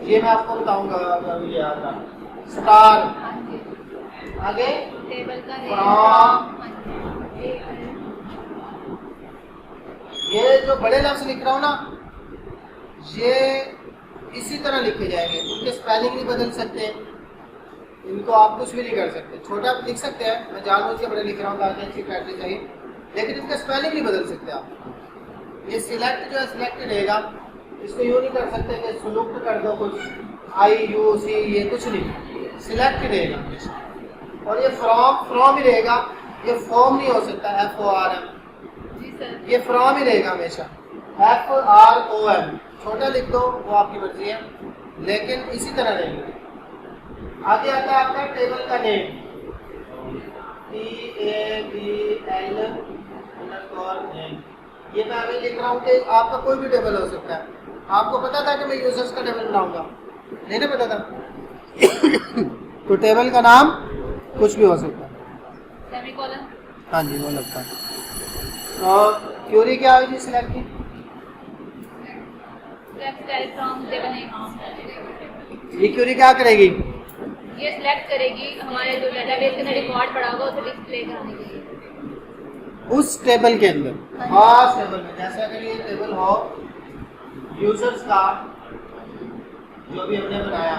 ये मैं आपको बताऊंगा अगर ये याद रहा। स्टार, हाँ जी, आगे टेबल का है। फ्रॉम, हाँ जी, ये जो बड़े लफ्ज लिख रहा हूँ ना, ये इसी तरह लिखे जाएंगे, उनके स्पेलिंग नहीं बदल सकते, इनको आप कुछ भी नहीं कर सकते। छोटा आप लिख सकते हैं, मैं जानबूझ के बड़े लिख रहा हूँ ताकि अच्छी प्रैक्टिस चाहिए, लेकिन इसका स्पेलिंग नहीं बदल सकते आप। ये सिलेक्ट जो है सिलेक्टेड रहेगा, इसको यूँ नहीं कर सकते कि सुलुक्ट कर दो कुछ, IUC, ये कुछ नहीं, सिलेक्ट रहेगा हमेशा। और ये फ्रॉम ही रहेगा, ये फॉर्म नहीं हो सकता, FORM, जी सर। ये फ्रॉम ही रहेगा हमेशा, FROM। छोटा लिख दो वो आपकी मर्जी है, लेकिन इसी तरह रहेगी। आगे आता है आपका टेबल का नेम, TABL नेम। ये मैं अभी लिख रहा हूँ कि आपका कोई भी टेबल हो सकता है। आपको पता था कि मैं यूजर्स का टेबल बनाऊंगा, नहीं ना पता था? तो टेबल का नाम कुछ भी हो सकता है। सेमीकोलन। हाँ जी, वो लगता है। और क्यूरी क्या हुई थी सिलेक्ट की? Select from table name. ये क्यूरी क्या करेगी? ये सिलेक्ट करेगी हमारे जो डेटाबेस के अंदर रिकॉर्ड पड़ा होगा उसे डिस्प्ले कराने के लिए। उस टेबल के अंदर, खास टेबल में, जैसे अगर ये टेबल हो यूजर्स का जो भी हमने बनाया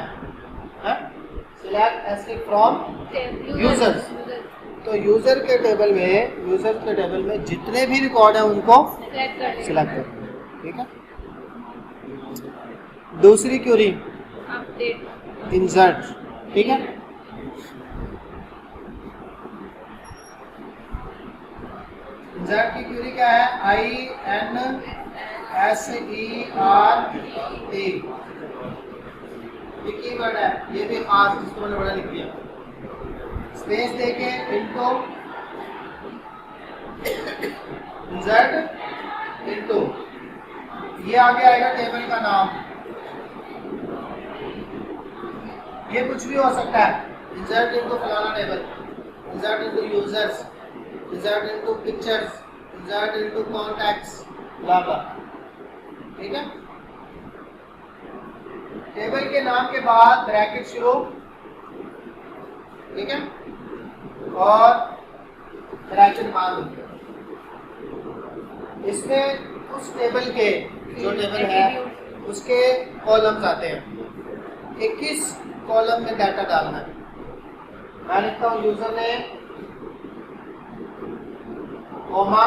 है, सिलेक्ट एस्ट्रिक फ्रॉम यूजर्स, तो यूजर के टेबल में जितने भी रिकॉर्ड हैं उनको सिलेक्ट कर, ठीक है। दूसरी क्यूरी अपडेट, इंसर्ट, ठीक है। इंसर्ट की क्यूरी क्या है? INSERT, ये कीवर्ड है, ये भी खास, जिसको मैंने बड़ा लिख दिया, स्पेस देके इनको इंसर्ट इनटू, ये आगे आएगा टेबल का नाम, ये कुछ भी हो सकता है। इंसर्ट इनटू फलाना table, insert into users, insert into pictures, insert into contacts, blah blah, ठीक है। टेबल के नाम के बाद ब्रैकेट शुरू, ठीक है, और ब्रैकेट बंद। इसमें उस टेबल के, जो टेबल है उसके कॉलम्स आते हैं, 21 कॉलम में डाटा डालना है। मैं लिखता हूँ यूजर नेम, कोमा,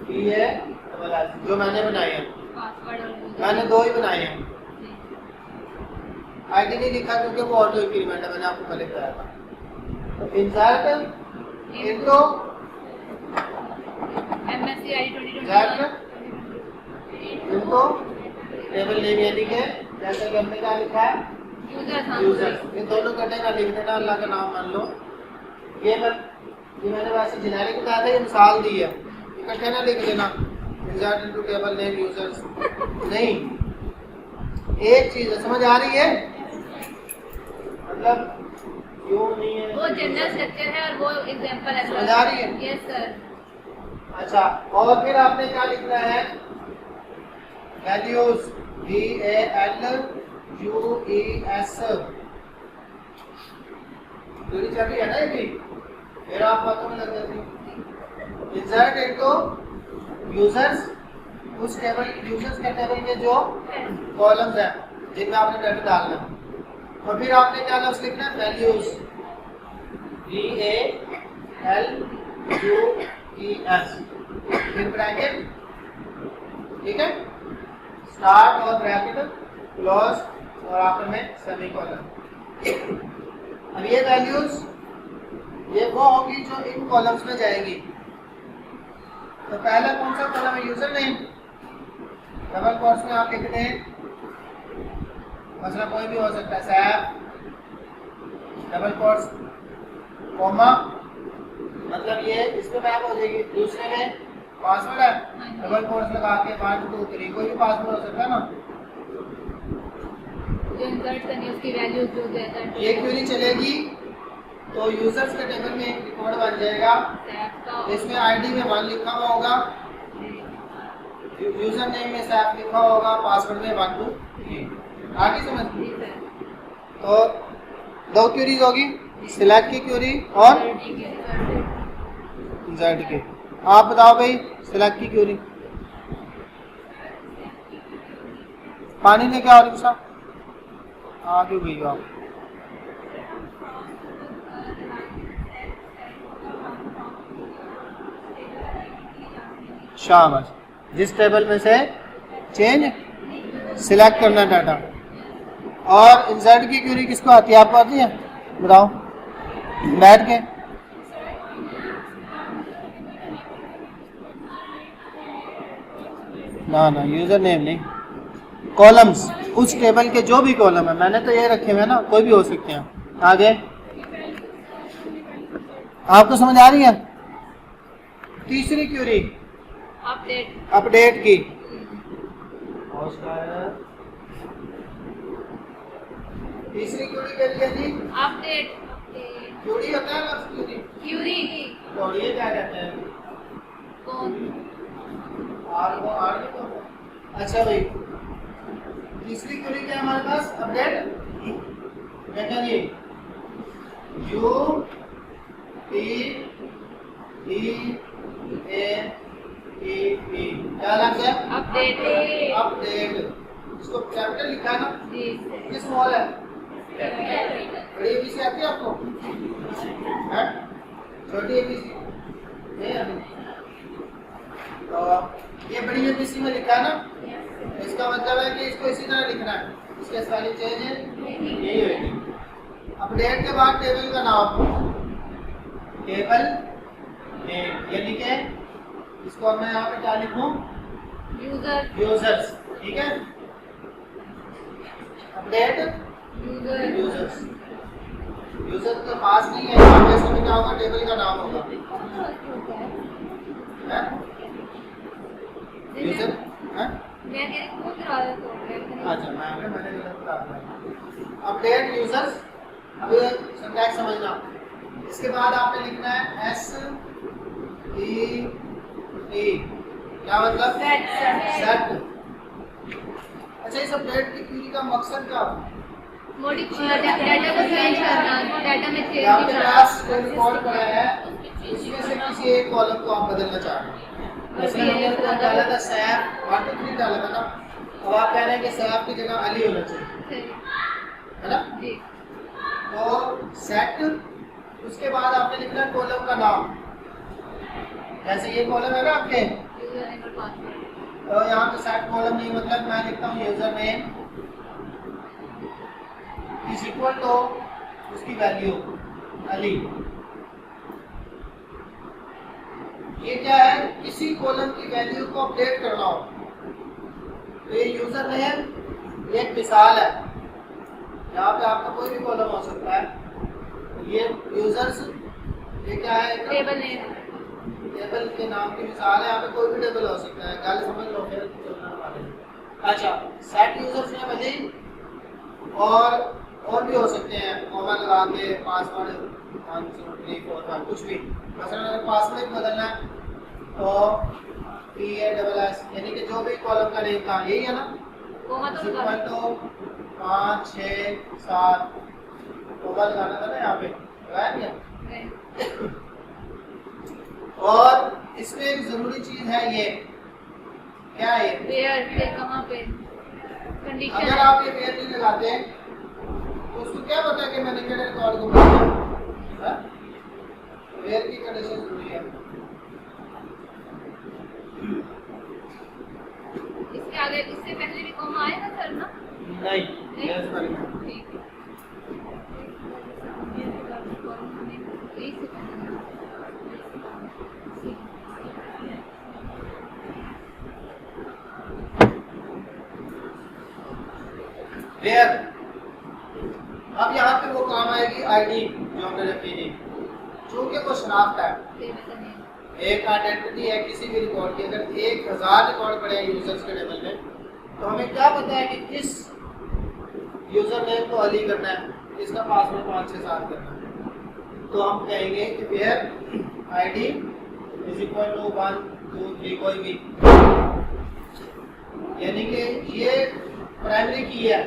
PA, जो मैंने बनाए हैं, मैंने 2 ही बनाए हैं, ID नहीं लिखा क्योंकि वो ऑटो इंक्रीमेंट है, मैंने आपको पहले बताया था। तो इंसर्ट इनटू MSc ID 2021 इनको टेबल नेम, यानी कि जैसे कि हमने क्या लिखा है यूजर्स, इन दोनों कटे का लिख देना, अल्लाह का नाम मान लो। ये मैंने वैसे जेनेरिक बताया था, ये मिसाल दी है, इकट्ठे ना लिख देना insert into table name users, नहीं, एक चीज है, समझ आ रही है? मतलब यूं नहीं है, वो जनरल स्ट्रक्चर है और वो एग्जांपल है। समझ आ रही है? Yes sir. अच्छा, और फिर आपने क्या लिखना है? वैल्यूज, VALUES, पूरी चल रही है ना ये भी, फिर आप बातों में लग जाती। इंसर्ट इनटू यूजर्स, उस टेबल, यूजर्स के टेबल में जो कॉलम्स हैं जिनमें आपने डाटा डालना है, और फिर आपने क्या लफ्ज लिखना है? वैल्यूज, VALUES, फिर ब्रैकेट, ठीक है, स्टार्ट और ब्रैकेट क्लोज, और आखिर में सेमीकोलन। अब ये वैल्यूज, ये वो होगी जो इन कॉलम्स में जाएगी। तो पहला कौन सा कॉलम है? यूजर नेम, डबल कोट्स में आप लिख दें, मसला कोई भी हो सकता है, सैफ, डबल कोट्स, कॉमा, मतलब ये इसमें मैप हो जाएगी। दूसरे में पासवर्ड है, डबल कोट्स लगा के 1 2 3, कोई भी पासवर्ड हो सकता है ना। जो इंसर्ट करनी है उसकी वैल्यूज जो देता है, ये क्वेरी चलेगी तो यूजर्स के टेबल में एक रिकॉर्ड बन जाएगा, इसमें ID में 1 लिखा हुआ होगा, यूजर नेम में सैफ लिखा होगा, पासवर्ड में 1 2 3। आगे समझ। जी सर। तो दो क्यूरीज होगी, सिलेक्ट की क्यूरी और जेड की। आप बताओ भाई सिलेक्ट की क्यूरी। पानी लेके आओ रिक्शा, आगे गई आप। शाबाश। जिस टेबल में से चेंज सिलेक्ट करना डाटा। और इंसर्ट की क्यूरी किसको आती है? आपको आती है? बताओ बैठ के। ना ना यूजर नेम नहीं, कॉलम्स। उस टेबल के जो भी कॉलम है, मैंने तो ये रखे हुए हैं ना, कोई भी हो सकते हैं। आगे आपको समझ आ रही है? तीसरी क्यूरी अपडेट। अपडेट की। तीसरी क्यूरी के लिए जी अपडेट। क्यूरी होता है ना, क्यूरी। क्यूरी। और ये क्या कहते हैं? कौन? आर को। अच्छा भाई, तीसरी क्वेरी क्या है हमारे पास? अपडेट। क्या ये U T D A T क्या लग गया? अपडेट। अपडेट। इसको कैपिटल लिखा है ना? जी। किस स्मॉल है? बड़ी एबीसी आती है आपको? हैं? छोटी एबीसी नहीं आती। तो ये बड़ी एबीसी में लिखा है ना, इसका मतलब है कि इसको इसी तरह लिखना है। इसके स्पेलिंग चेंज है यही होगी। अपडेट के बाद टेबल का नाम, टेबल नेम ये लिखे। इसको मैं यहाँ पे क्या लिखूं? यूजर। यूजर्स। ठीक है, अपडेट यूजर। यूजर्स। यूजर तो पास नहीं है, यहाँ पे इसमें क्या होगा? टेबल का नाम होगा। यूजर है? मैं कह रही हूँ करा रहा तो अच्छा, मैंने गलत बता दिया। Update users. अब सिंटैक्स समझना। इसके बाद आपने लिखना है एस ई टी। क्या मतलब? सेट। अच्छा, इस अपडेट की क्वेरी का मकसद क्या होता है? डाटा को चेंज करना, डाटा में चेंज आपके करना। पास कोई रिकॉर्ड पड़ा है, इसमें से किसी एक कॉलम को आप बदलना चाह रहे हैं। जैसे हमने तो डाला था सैफ 1 2 3 डाला था ना, अब आप कह रहे हैं कि सैफ की जगह अली होना चाहिए, है ना? जी। तो सेट, उसके बाद आपने लिखना है कॉलम का नाम। जैसे ये कॉलम है ना आपके, यूजर नेम और पासवर्ड। तो यहाँ पे सेट कॉलम नहीं, मतलब मैं लिखता हूँ user name is equal to उसकी वैल्यू अली। ये क्या है? किसी कॉलम की वैल्यू को अपडेट करना हो। तो ये यूजर नेम एक मिसाल है, यहाँ पे आपका कोई भी कॉलम हो सकता है। ये यूजर्स, ये क्या है? Table name. टेबल के नाम की मिसाल है, यहाँ पे कोई भी टेबल हो सकता है। गल समझ लो फिर चलने वाले। अच्छा, सेट यूजर्स नेम अली, और भी हो सकते हैं, कॉमा लगा के पासवर्ड 1 2 3 4 5 कुछ भी। मसलन अगर पासवर्ड बदलना है तो PASS, यानी कि जो भी कॉलम का नेम था यही है ना, कोमा तो लगा। इक्वल टू 5 6 7 कॉमा लगाना था ना, यहाँ पे लगाया क्या? और इसमें एक जरूरी चीज है, ये क्या है? ये वेयर पे, कहाँ पे, कंडीशन। अगर आप ये वेयर नहीं लगाते तो उसको क्या पता कि मैंने केवल रिकॉर्ड को बनाया? वेयर की कंडीशन जरूरी है। इसके आगे, इससे पहले भी कॉमा आएगा सर ना? नहीं, यस पर ठीक है। वेयर। अब यहाँ पे वो काम आएगी आईडी जो हमने रखी थी, चूंकि वो शनाख्त है, एक आइडेंटिटी है किसी भी रिकॉर्ड की। अगर 1000 रिकॉर्ड पड़े हैं यूजर्स के टेबल में, तो हमें क्या पता है कि किस यूजर नेम को अली करना है, इसका पासवर्ड 5 6 7 करना है। तो हम कहेंगे कि where ID is equal to 1 2 3 कोई भी, यानी कि ये प्राइमरी की है,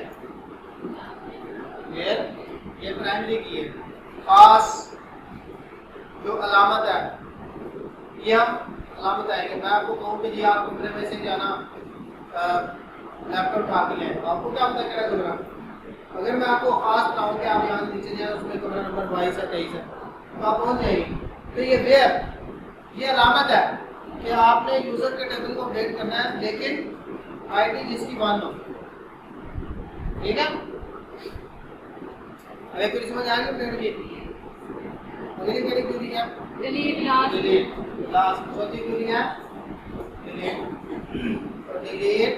वेयर ये प्राइमरी की है। खास जो अलामत है ये हम अलामत आएंगे। मैं आपको कहूँ कि जी आप कमरे में से जाना लैपटॉप उठा के लें, आपको क्या पता क्या कमरा। अगर मैं आपको खास बताऊँ कि आप यहाँ से नीचे जाए उसमें कमरा नंबर 22 है 23 है तो आप पहुँच जाएंगे। तो ये वेयर ये अलामत है कि आपने यूजर के टेबल को अपडेट करना है, लेकिन आईडी जिसकी 1 हो। ठीक है, अगर कुछ समझ आएगी अपडेट की। अगली क्या क्वेरी है? Delete last. Delete last. चौथी क्वेरी है डिलीट। तो डिलीट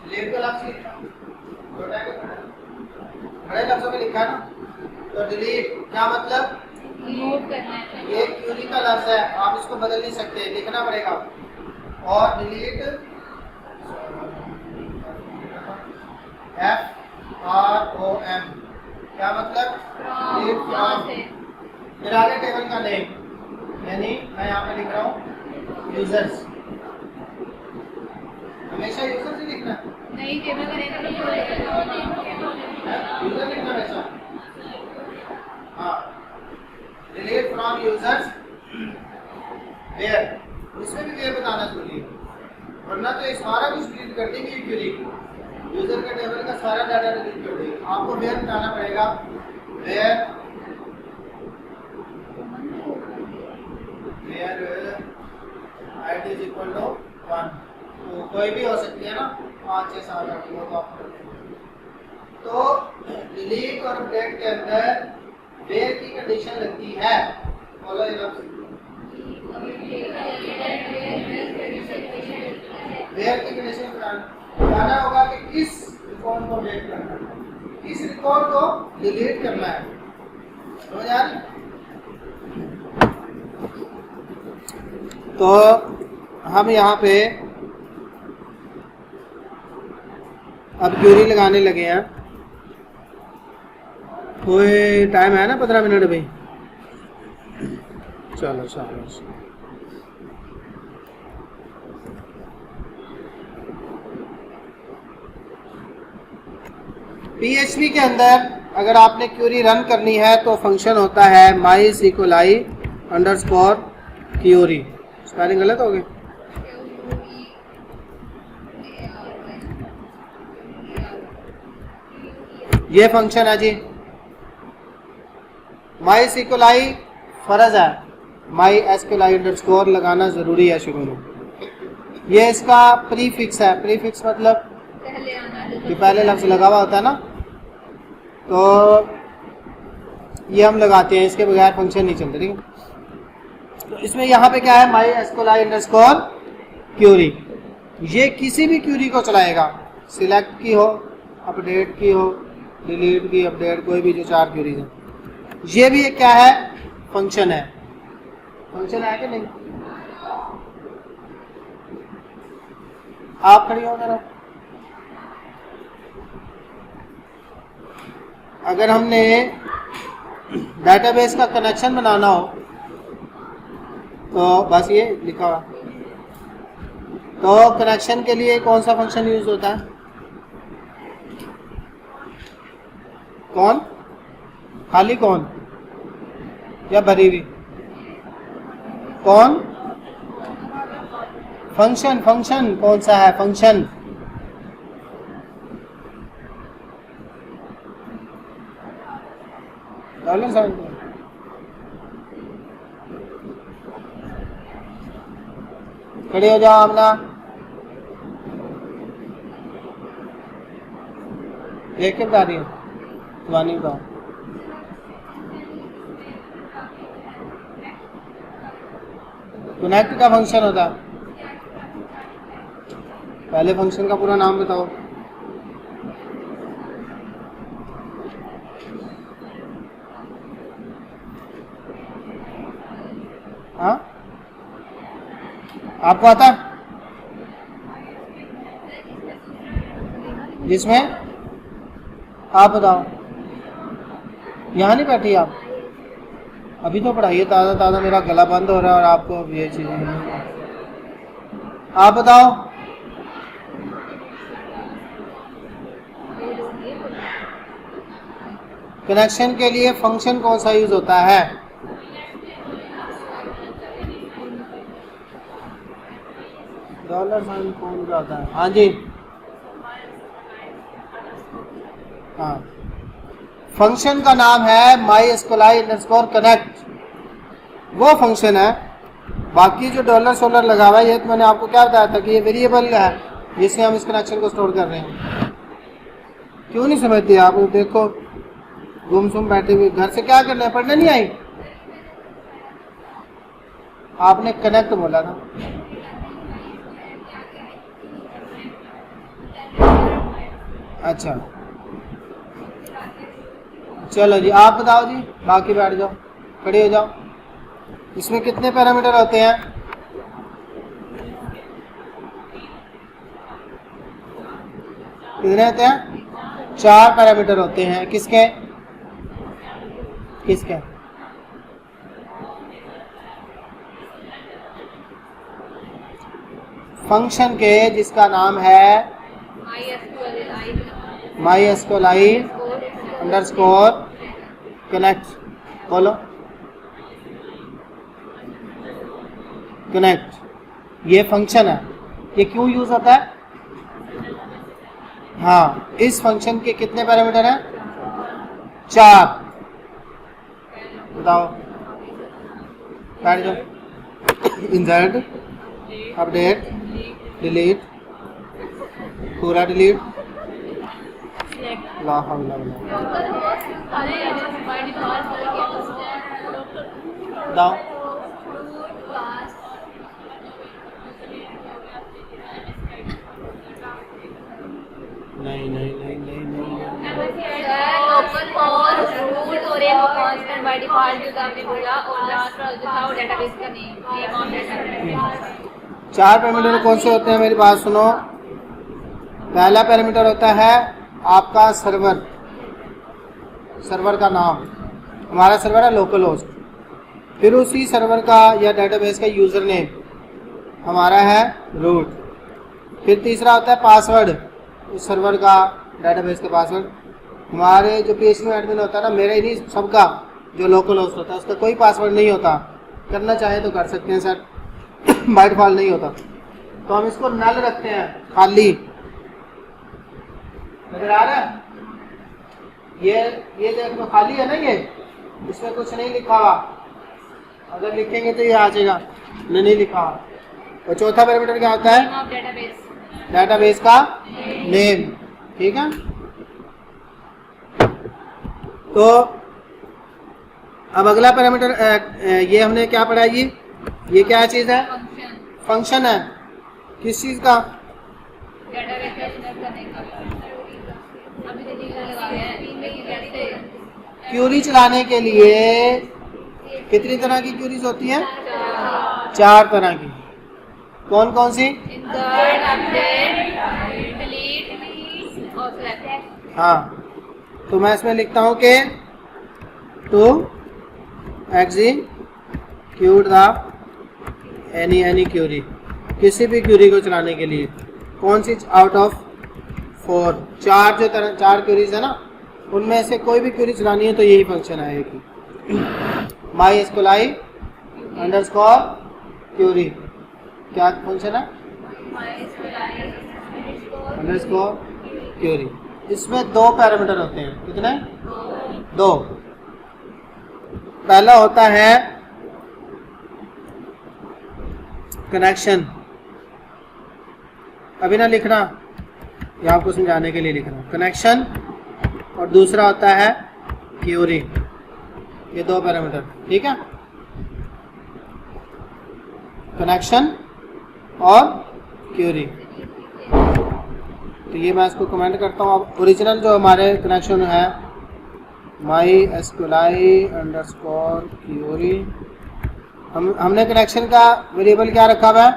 डिलीट का लफ्ज़ लिखा छोटा है बड़े लफ्ज़ों में लिखा है ना। तो डिलीट क्या मतलब? नोट करना है। ये क्यूरी का लफ्ज़ है, आप इसको बदल नहीं सकते, लिखना पड़ेगा। और डिलीट FROM क्या मतलब? Delete from. फिर आगे टेबल का नेम, यानी मैं यहाँ पे लिख रहा हूँ यूजर्स। हमेशा यूजर्स ही लिखना है, नहीं टेबल का नेम यूजर लिखना वैसा। हाँ, डिलीट फ्रॉम यूजर्स वेयर, उसमें भी वेयर बताना जरूरी है, वरना तो ये सारा कुछ डिलीट कर देंगे ये क्वेरी। यूजर के टेबल का सारा डाटा डिलीट कर देंगे। आपको वेयर बताना पड़ेगा। Where ID is equal to 1। तो कोई भी हो सकती है ना, 5 6 7 8 वो तो आप। तो डिलीट और अपडेट के अंदर वेयर की कंडीशन लगती है। बोलो ये लफ्ज़ वेयर की कंडीशन बताना होगा कि किस रिकॉर्ड को अपडेट करना है, किस रिकॉर्ड को डिलीट करना है। समझ आ रही? तो हम यहाँ पे अब क्यूरी लगाने लगे हैं। कोई टाइम है ना 15 मिनट अभी? चलो चलो। PHP के अंदर अगर आपने क्यूरी रन करनी है तो फंक्शन होता है mysqli अंडरस्कोर क्यूरी। स्पेलिंग गलत हो गई? ये फंक्शन है जी mysqli फर्ज है, mysqli अंडरस्कोर लगाना ज़रूरी है शुरू में। ये इसका प्रीफिक्स है। प्रीफिक्स मतलब पहले आना जो पहले लफ्ज़ लगा हुआ होता है ना, तो ये हम लगाते हैं, इसके बगैर फंक्शन नहीं चलते। ठीक है, तो इसमें यहाँ पे क्या है? mysqli underscore query. ये किसी भी क्यूरी को चलाएगा, सिलेक्ट की हो, अपडेट की हो, डिलीट की, अपडेट, कोई भी जो 4 क्यूरीज हैं। ये भी एक क्या है? फंक्शन है। फंक्शन है कि नहीं? आप खड़ी हो जरा। अगर हमने डेटाबेस का कनेक्शन बनाना हो तो बस ये लिखा हुआ। तो कनेक्शन के लिए कौन सा फंक्शन यूज होता है? कौन? खाली कौन या भरी हुई? कौन? फंक्शन। फंक्शन कौन सा है? फंक्शन। खड़े हो जाओ आमना। देख के बता रही है वानी का। कनेक्ट का फंक्शन होता है। पहले फंक्शन का पूरा नाम बताओ। हाँ, आपको आता? जिसमें आप बताओ। यहाँ नहीं बैठी आप? अभी तो पढ़ाइए ताज़ा ताज़ा। मेरा गला बंद हो रहा है और आपको ये चीज़। आप बताओ। कनेक्शन के लिए फंक्शन कौन सा यूज होता है? डॉलर साइन कौन सा होता है? हाँ जी, हाँ, फंक्शन का नाम है MySQLi_connect, वो फंक्शन है। बाकी जो डॉलर सोलर लगा हुआ है, ये तो मैंने आपको क्या बताया था कि ये वेरिएबल है जिससे हम इस कनेक्शन को स्टोर कर रहे हैं। क्यों नहीं समझते आप? देखो गुमसुम बैठे हुए, घर से क्या करना है, पढ़ने नहीं आई? आपने कनेक्ट बोला था। अच्छा चलो जी, आप बताओ जी, बाकी बैठ जाओ, खड़े हो जाओ। इसमें कितने पैरामीटर होते हैं? कितने होते हैं? 4 पैरामीटर होते हैं। किसके किसके? फंक्शन के, जिसका नाम है MySQLi_connect। बोलो, कनेक्ट, ये फंक्शन है। ये क्यों यूज होता है? हाँ, इस फंक्शन के कितने पैरामीटर हैं? 4। बताओ, बैठ जाओ। इंसर्ट, अपडेट, डिलीट, पूरा डिलीट, ला हौला वला। बताओ, नहीं नहीं नहीं नहीं नहीं, ओपन और रूट और एक कांस्टेंट बाय डिफॉल्ट जो आपने बोला, और लास्ट जो था वो डेटाबेस का नेम ऑफ डेटाबेस। 4 पैरामीटर कौन से होते हैं? मेरी बात सुनो। पहला पैरामीटर होता है आपका सर्वर, सर्वर का नाम। हमारा सर्वर है लोकल होस्ट। फिर उसी सर्वर का या डेटाबेस का यूजर नेम हमारा है रूट। फिर तीसरा होता है पासवर्ड, उस सर्वर का, डेटाबेस का पासवर्ड। हमारे जो PHP एडमिन होता है ना, मेरा ही नहीं, सबका जो लोकल होस्ट होता है उसका कोई पासवर्ड नहीं होता। करना चाहे तो कर सकते हैं सर, बाय डिफॉल्ट नहीं होता। तो हम इसको नल रखते हैं, खाली। नजर आ रहा है? ये देखो खाली है ना, ये इसमें कुछ नहीं लिखा हुआ। अगर लिखेंगे तो ये आ जाएगा, नहीं लिखा हुआ। और चौथा पैरामीटर क्या होता है? डेटाबेस का नेम। ठीक है, तो अब अगला पैरामीटर, ये हमने क्या पढ़ा? ये क्या चीज है? फंक्शन है। किस चीज का? क्यूरी चलाने के लिए कितनी तरह की क्यूरीज होती हैं? 4 तरह की। कौन कौन सी? हाँ, तो मैं इसमें लिखता हूँ कि to execute the any query, किसी भी क्यूरी को चलाने के लिए। कौन सी? Out of 4। 4 जो 4 क्यूरीज है ना, उनमें से कोई भी क्यूरी चलानी है तो यही फंक्शन आएगी। MySQLi_query क्या फंक्शन है? query। इसमें 2 पैरामीटर होते हैं। कितने? 2। पहला होता है कनेक्शन, अभी ना लिखना, ये आपको समझाने के लिए लिख रहा हूं, कनेक्शन। और दूसरा होता है क्यूरी। ये 2 पैरामीटर, ठीक है, कनेक्शन और क्यूरी। तो ये मैं इसको कमेंट करता हूँ। अब ओरिजिनल जो हमारे कनेक्शन है MySQLi_query, हमने कनेक्शन का वेरिएबल क्या रखा हुआ है?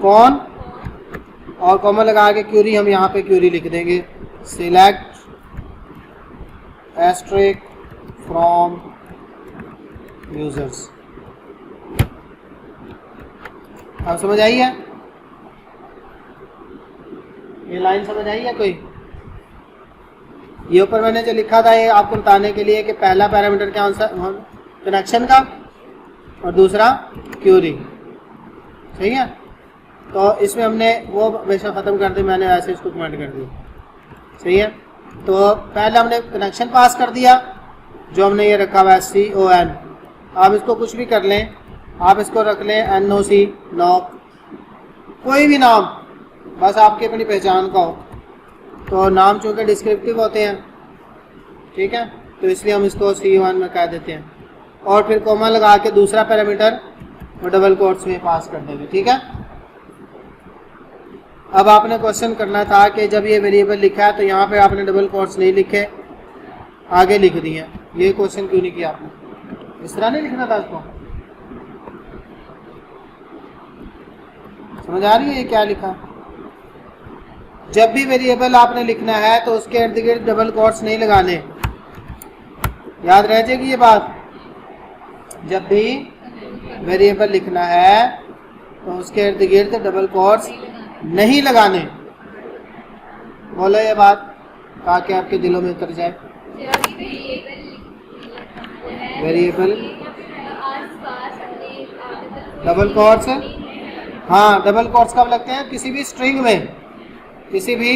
कौन, और कॉमा लगा के क्यूरी, हम यहाँ पे क्यूरी लिख देंगे, सिलेक्ट एस्ट्रिक फ्रॉम यूजर्स। अब समझ आई है? ये लाइन समझ आई है कोई? ये ऊपर मैंने जो लिखा था ये आपको बताने के लिए कि पहला पैरामीटर क्या सा कनेक्शन का और दूसरा क्यूरी, सही है। तो इसमें हमने वो हमेशा ख़त्म कर दी, मैंने ऐसे इसको कमेंट कर दी, सही है। तो पहले हमने कनेक्शन पास कर दिया जो हमने ये रखा हुआ है CON। आप इसको कुछ भी कर लें, आप इसको रख लें NOC, नॉक, कोई भी नाम बस आपकी अपनी पहचान का हो। तो नाम चूँकि डिस्क्रिप्टिव होते हैं, ठीक है, तो इसलिए हम इसको CON में कह देते हैं और फिर कोमा लगा के दूसरा पैरामीटर वो डबल कोट्स में पास कर देंगे, ठीक है। अब आपने क्वेश्चन करना था कि जब ये वेरिएबल लिखा है तो यहाँ पे आपने डबल कोट्स नहीं लिखे, आगे लिख दिए। ये क्वेश्चन क्यों नहीं किया आपने? इस तरह नहीं लिखना था इसको। समझ आ रही है ये क्या लिखा? जब भी वेरिएबल आपने लिखना है तो उसके इर्द गिर्द डबल कोट्स नहीं लगाने, याद रह जाएगी ये बात। जब भी वेरिएबल लिखना है तो उसके इर्द गिर्द डबल कोट्स नहीं लगाने। बोलो ये बात ताकि आपके दिलों में उतर जाए। वेरिएबल डबल कोट्स, हाँ डबल कोट्स कब लगते हैं? किसी भी स्ट्रिंग में, किसी भी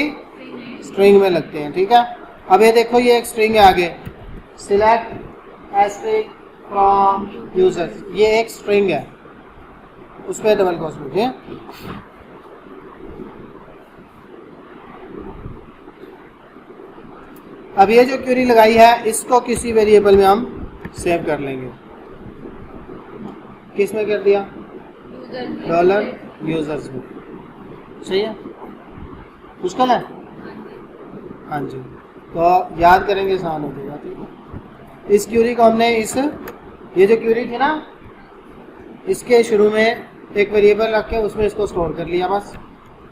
स्ट्रिंग में लगते हैं, ठीक है। अब ये देखो ये एक स्ट्रिंग है आगे, सिलेक्ट एस्ट्रिक फ्रॉम यूजर्स, ये एक स्ट्रिंग है, उस पर डबल कोट्स लिखिए। अब ये जो क्वेरी लगाई है इसको किसी वेरिएबल में हम सेव कर लेंगे। किस में कर दिया? डॉलर यूजर्स में, सही है। मुश्किल है? हाँ जी, तो याद करेंगे आसान हो जाएगा, ठीक है। इस क्वेरी को हमने ये जो क्वेरी थी ना, इसके शुरू में एक वेरिएबल रख के उसमें इसको स्टोर कर लिया, बस।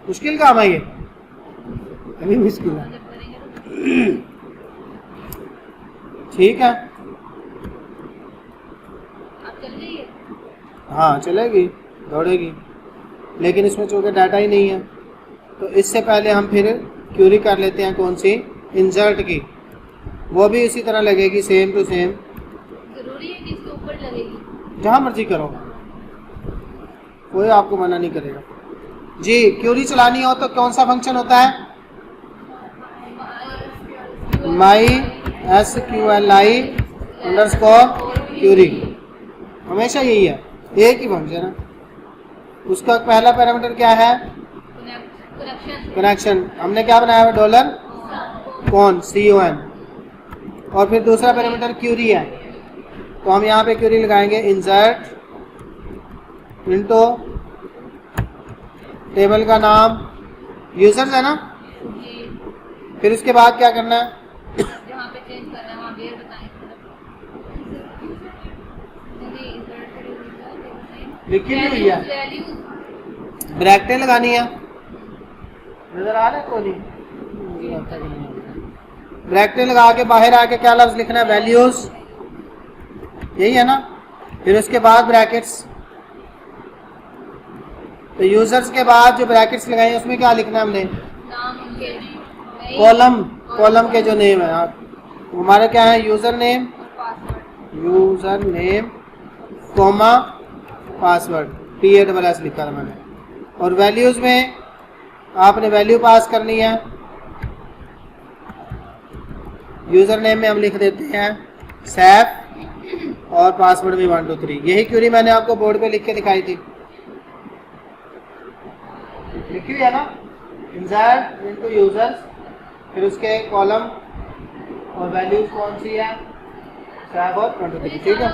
मुश्किल काम है ये? अभी मुश्किल है, ठीक है। हाँ चलेगी, दौड़ेगी, लेकिन इसमें चूँकि डाटा ही नहीं है तो इससे पहले हम फिर क्वेरी कर लेते हैं कौन सी? इंसर्ट की। वो भी इसी तरह लगेगी, सेम टू सेम। जरूरी है कि इसके ऊपर लगेगी? जहाँ मर्जी करो, कोई आपको मना नहीं करेगा जी। क्वेरी चलानी हो तो कौन सा फंक्शन होता है? माई SQLi अंडरस्कोर क्वेरी, हमेशा यही है, एक ही फंक्शन है। उसका पहला पैरामीटर क्या है? कनेक्शन। हमने क्या बनाया है? डॉलर कौन, CON, और फिर दूसरा पैरामीटर क्वेरी है, तो हम यहाँ पे क्वेरी लगाएंगे इंसर्ट इनटू टेबल का नाम यूजर्स है ना। फिर उसके बाद क्या करना है? जहाँ पे चेंज करना है वहाँ बेर बताएं। लिखी भी हुई है, ब्रैकेटें लगानी है, नजर आ रहा है? कोई ब्रैकेटें लगा के बाहर आके क्या लफ्ज लिखना है? वैल्यूज, यही है ना। फिर उसके बाद ब्रैकेट्स, तो यूजर्स के बाद जो ब्रैकेट्स लगाए उसमें क्या लिखना है हमने? नाम उनके, कॉलम के जो नेम है, आप हमारा क्या है? User name, comma password, PASS लिखा था मैंने। और वैल्यूज में आपने वैल्यू पास करनी है। यूजर नेम में हम लिख देते हैं सैफ और पासवर्ड में 1 2 3। यही क्वेरी मैंने आपको बोर्ड पे लिख के दिखाई थी, लिखी हुई है ना। इंसर्ट इनटू यूजर्स, फिर उसके कॉलम और वैल्यूज कौन सी है? सैफ और 1 2 3, ठीक है।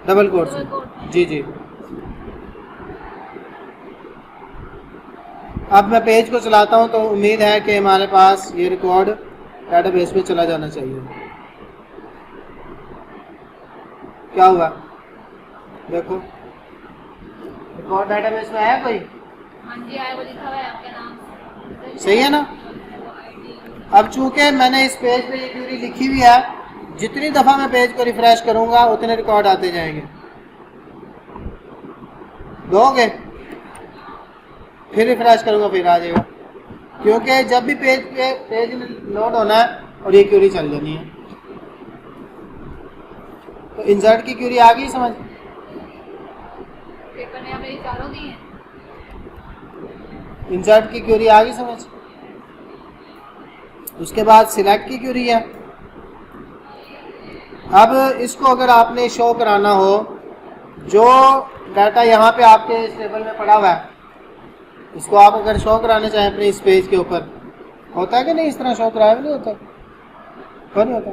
डबल कोट्स, जी जी। अब मैं पेज को चलाता हूं तो उम्मीद है कि हमारे पास ये रिकॉर्ड डेटाबेस में चला जाना चाहिए। क्या हुआ? देखो रिकॉर्ड डेटाबेस में है कोई? हाँ जी आया, वो लिखा हुआ है आपका नाम, सही है ना। अब चूंकि मैंने इस पेज पे ये क्वेरी लिखी हुई है, जितनी दफ़ा मैं पेज को रिफ्रेश करूंगा उतने रिकॉर्ड आते जाएंगे। दोगे? फिर रिफ्रेश करूंगा फिर आ जाएगा। क्योंकि जब भी पेज लोड होना है और ये क्यूरी चल जानी है। तो इंसर्ट की क्यूरी आ गई समझ? पेपर में हमें चारों दी हैं। इंसर्ट की क्यूरी आ गई समझ? उसके बाद सिलेक्ट की क्यूरी है। अब इसको अगर आपने शो कराना हो, जो डाटा यहाँ पे आपके इस टेबल में पड़ा हुआ है, इसको आप अगर शो कराना चाहें अपने इस पेज के ऊपर, होता है कि नहीं? इस तरह शो कराया नहीं होता? क्यों नहीं होता?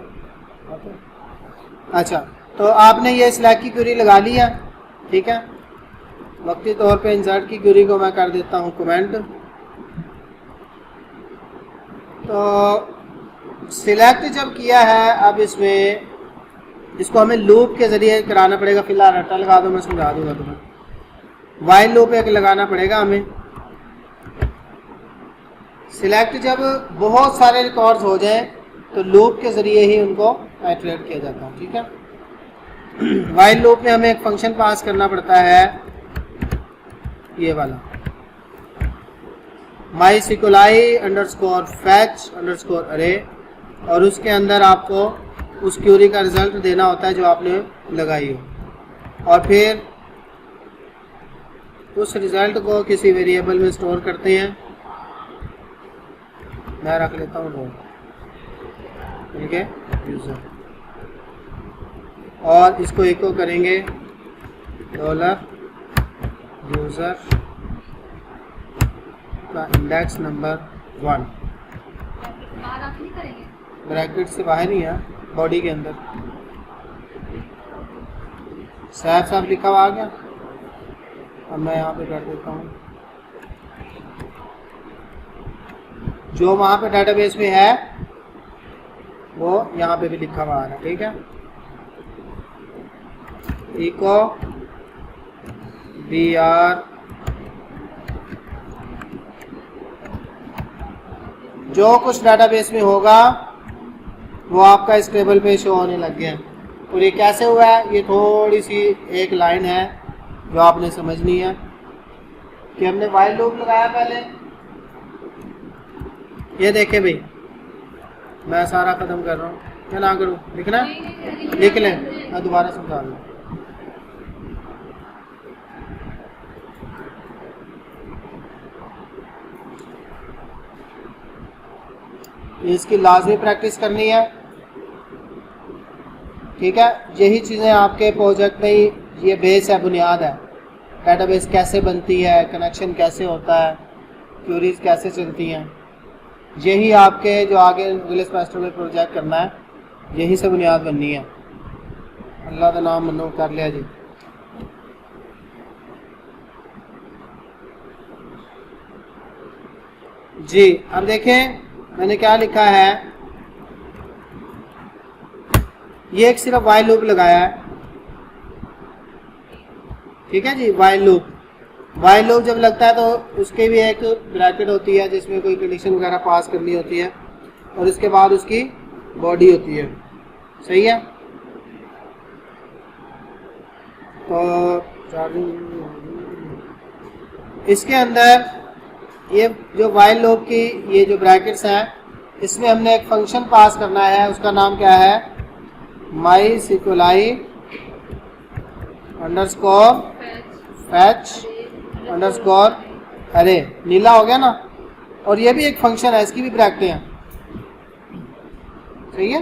होता है। अच्छा, तो आपने ये सिलेक्ट की क्यूरी लगा ली है, ठीक है। वक्ती तौर पे इंसर्ट की क्यूरी को मैं कर देता हूँ कमेंट। तो सिलेक्ट जब किया है, अब इसमें इसको हमें लूप के ज़रिए कराना पड़ेगा। फिलहाल रट्टा लगा दो, मैं समझा दूंगा तुम्हें। वाइल लूप एक लगाना पड़ेगा हमें। सिलेक्ट जब बहुत सारे रिकॉर्ड्स हो जाएं तो लूप के ज़रिए ही उनको आइटरेट किया जाता है, ठीक है। वाइल लूप में हमें एक फंक्शन पास करना पड़ता है, ये वाला mysqli_fetch_array, और उसके अंदर आपको उस क्यूरी का रिजल्ट देना होता है जो आपने लगाई हो, और फिर उस रिजल्ट को किसी वेरिएबल में स्टोर करते हैं। मैं रख लेता हूँ वो, ठीक है, यूज़र, और इसको इको करेंगे $यूज़र का इंडेक्स नंबर 1। बाहर आप नहीं करेंगे? ब्रैकेट से बाहर ही है, बॉडी के अंदर साहब साहब लिखा हुआ आ गया। अब मैं यहाँ पे कर देता हूँ, जो वहाँ पे डेटाबेस में है वो यहाँ पे भी लिखा हुआ आ रहा है, ठीक है। इको br जो कुछ डेटाबेस में होगा वो आपका इस टेबल पे शो होने लग गया। और ये कैसे हुआ है? ये थोड़ी सी एक लाइन है जो आपने समझनी है कि हमने वाइल लूप लगाया पहले। ये देखे भाई, मैं सारा खत्म कर रहा हूँ, क्या ना करूँ? लिखना, लिख लें, मैं दोबारा समझा दूँ। इसकी लाजमी प्रैक्टिस करनी है, ठीक है। यही चीज़ें आपके प्रोजेक्ट में ही, ये बेस है, बुनियाद है। डेटाबेस कैसे बनती है, कनेक्शन कैसे होता है, क्यूरीज कैसे चलती हैं, यही आपके जो आगे अगले सेमेस्टर में प्रोजेक्ट करना है, यही से बुनियाद बननी है। अल्लाह का नाम मनो कर लिया जी। जी, अब देखें मैंने क्या लिखा है। ये एक सिर्फ वाइल लूप लगाया है, ठीक है जी। वाइल लूप जब लगता है तो उसके भी एक ब्रैकेट होती है जिसमें कोई कंडीशन वगैरह पास करनी होती है, और इसके बाद उसकी बॉडी होती है, सही है। तो इसके अंदर ये जो वाइल लूप की ये जो ब्रैकेट्स हैं, इसमें हमने एक फंक्शन पास करना है, उसका नाम क्या है? mysqli_fetch_array। नीला हो गया ना? और ये भी एक फंक्शन है, इसकी भी ब्रैकेटें हैं, सही है।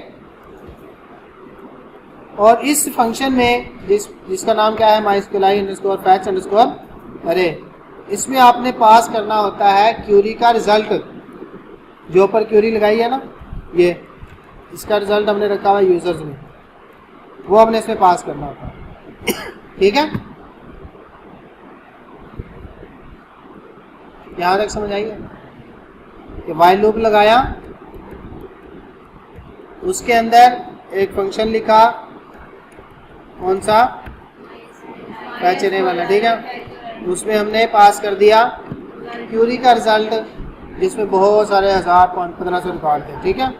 और इस फंक्शन में जिसका नाम क्या है? mysqli_fetch_array, इसमें आपने पास करना होता है क्यूरी का रिजल्ट। जो ऊपर क्यूरी लगाई है ना, ये इसका रिजल्ट हमने रखा हुआ यूजर्स में, वो हमने इसमें पास करना होता है, ठीक है। यहाँ तक समझ आइए कि वाइल लूप लगाया, उसके अंदर एक फंक्शन लिखा, कौन सा? फैच अरे वाला, ठीक है। उसमें हमने पास कर दिया क्यूरी का रिजल्ट, जिसमें बहुत सारे 1500 रिकॉर्ड थे, ठीक है।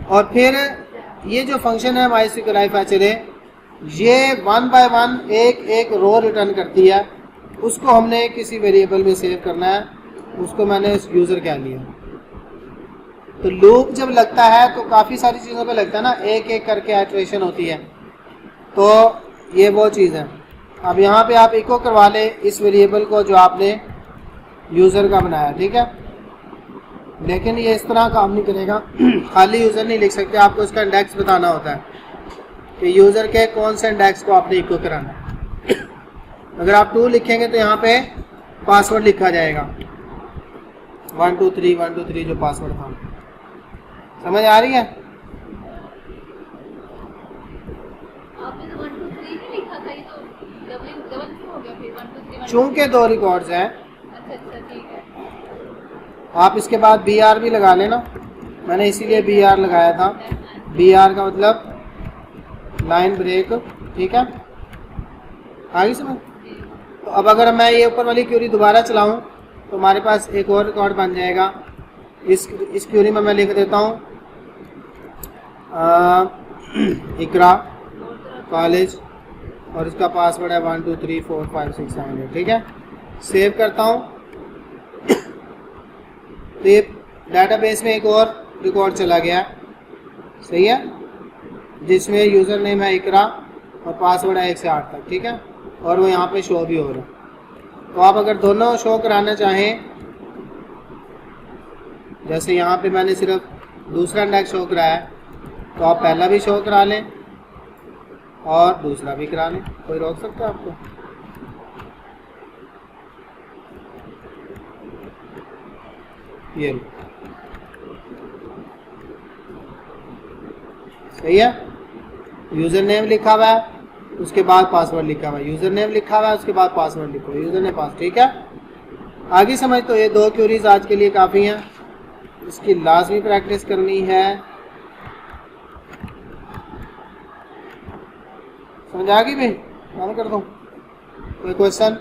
और फिर ये जो फंक्शन है mysqli_fetch_array, ये 1 बाय 1 एक रो रिटर्न करती है, उसको हमने किसी वेरिएबल में सेव करना है, उसको मैंने यूज़र कह लिया। तो लूप जब लगता है तो काफ़ी सारी चीज़ों पे लगता है ना, एक एक करके आइटरेशन होती है, तो ये वो चीज़ है। अब यहाँ पे आप इको करवा लें इस वेरिएबल को जो आपने यूज़र का बनाया, ठीक है, लेकिन ये इस तरह काम नहीं करेगा। खाली यूज़र नहीं लिख सकते, आपको इसका इंडेक्स बताना होता है कि यूज़र के कौन से इंडेक्स को आपने इको कराना है। अगर आप 2 लिखेंगे तो यहाँ पे पासवर्ड लिखा जाएगा 123 जो पासवर्ड था। समझ आ रही है? आपने तो 1 2 3 ही लिखा था, ये तो डबल डबल क्यों हो गया फिर 1 2 3 1 चूंकि 2 रिकॉर्ड्स हैं, अच्छा ठीक है। आप इसके बाद बी आर भी लगा लेना। मैंने इसीलिए बी आर लगाया था। बी आर का मतलब लाइन ब्रेक, ठीक है, आगे समझ। तो अब अगर मैं ये ऊपर वाली क्यूरी दोबारा चलाऊं तो हमारे पास एक और रिकॉर्ड बन जाएगा। इस क्यूरी में मैं लिख देता हूँ इकरा कॉलेज और इसका पासवर्ड है 1 2 3 4 5 6 7 8, ठीक है। सेव करता हूँ तो ये डाटाबेस में एक और रिकॉर्ड चला गया, सही है, जिसमें यूज़र नेम है इकरा और पासवर्ड है 1 से 8 तक, ठीक है, और वो यहाँ पे शो भी हो रहा है। तो आप अगर दोनों शो कराना चाहें, जैसे यहाँ पे मैंने सिर्फ दूसरा इंडेक्स शो कराया है, तो आप पहला भी शो करा लें और दूसरा भी करा लें, कोई रोक सकता है आपको? ये सही है। यूज़र नेम लिखा हुआ है, उसके बाद पासवर्ड लिखा हुआ है, यूज़र नेम लिखा हुआ है, उसके बाद पासवर्ड लिखा हुआ है, यूज़र नेम पास, ठीक है। आगे समझ। तो ये 2 क्यूरीज आज के लिए काफ़ी हैं, इसकी लाजमी प्रैक्टिस करनी है। समझ आ गई भाई? काम कर दूँ? कोई क्वेश्चन?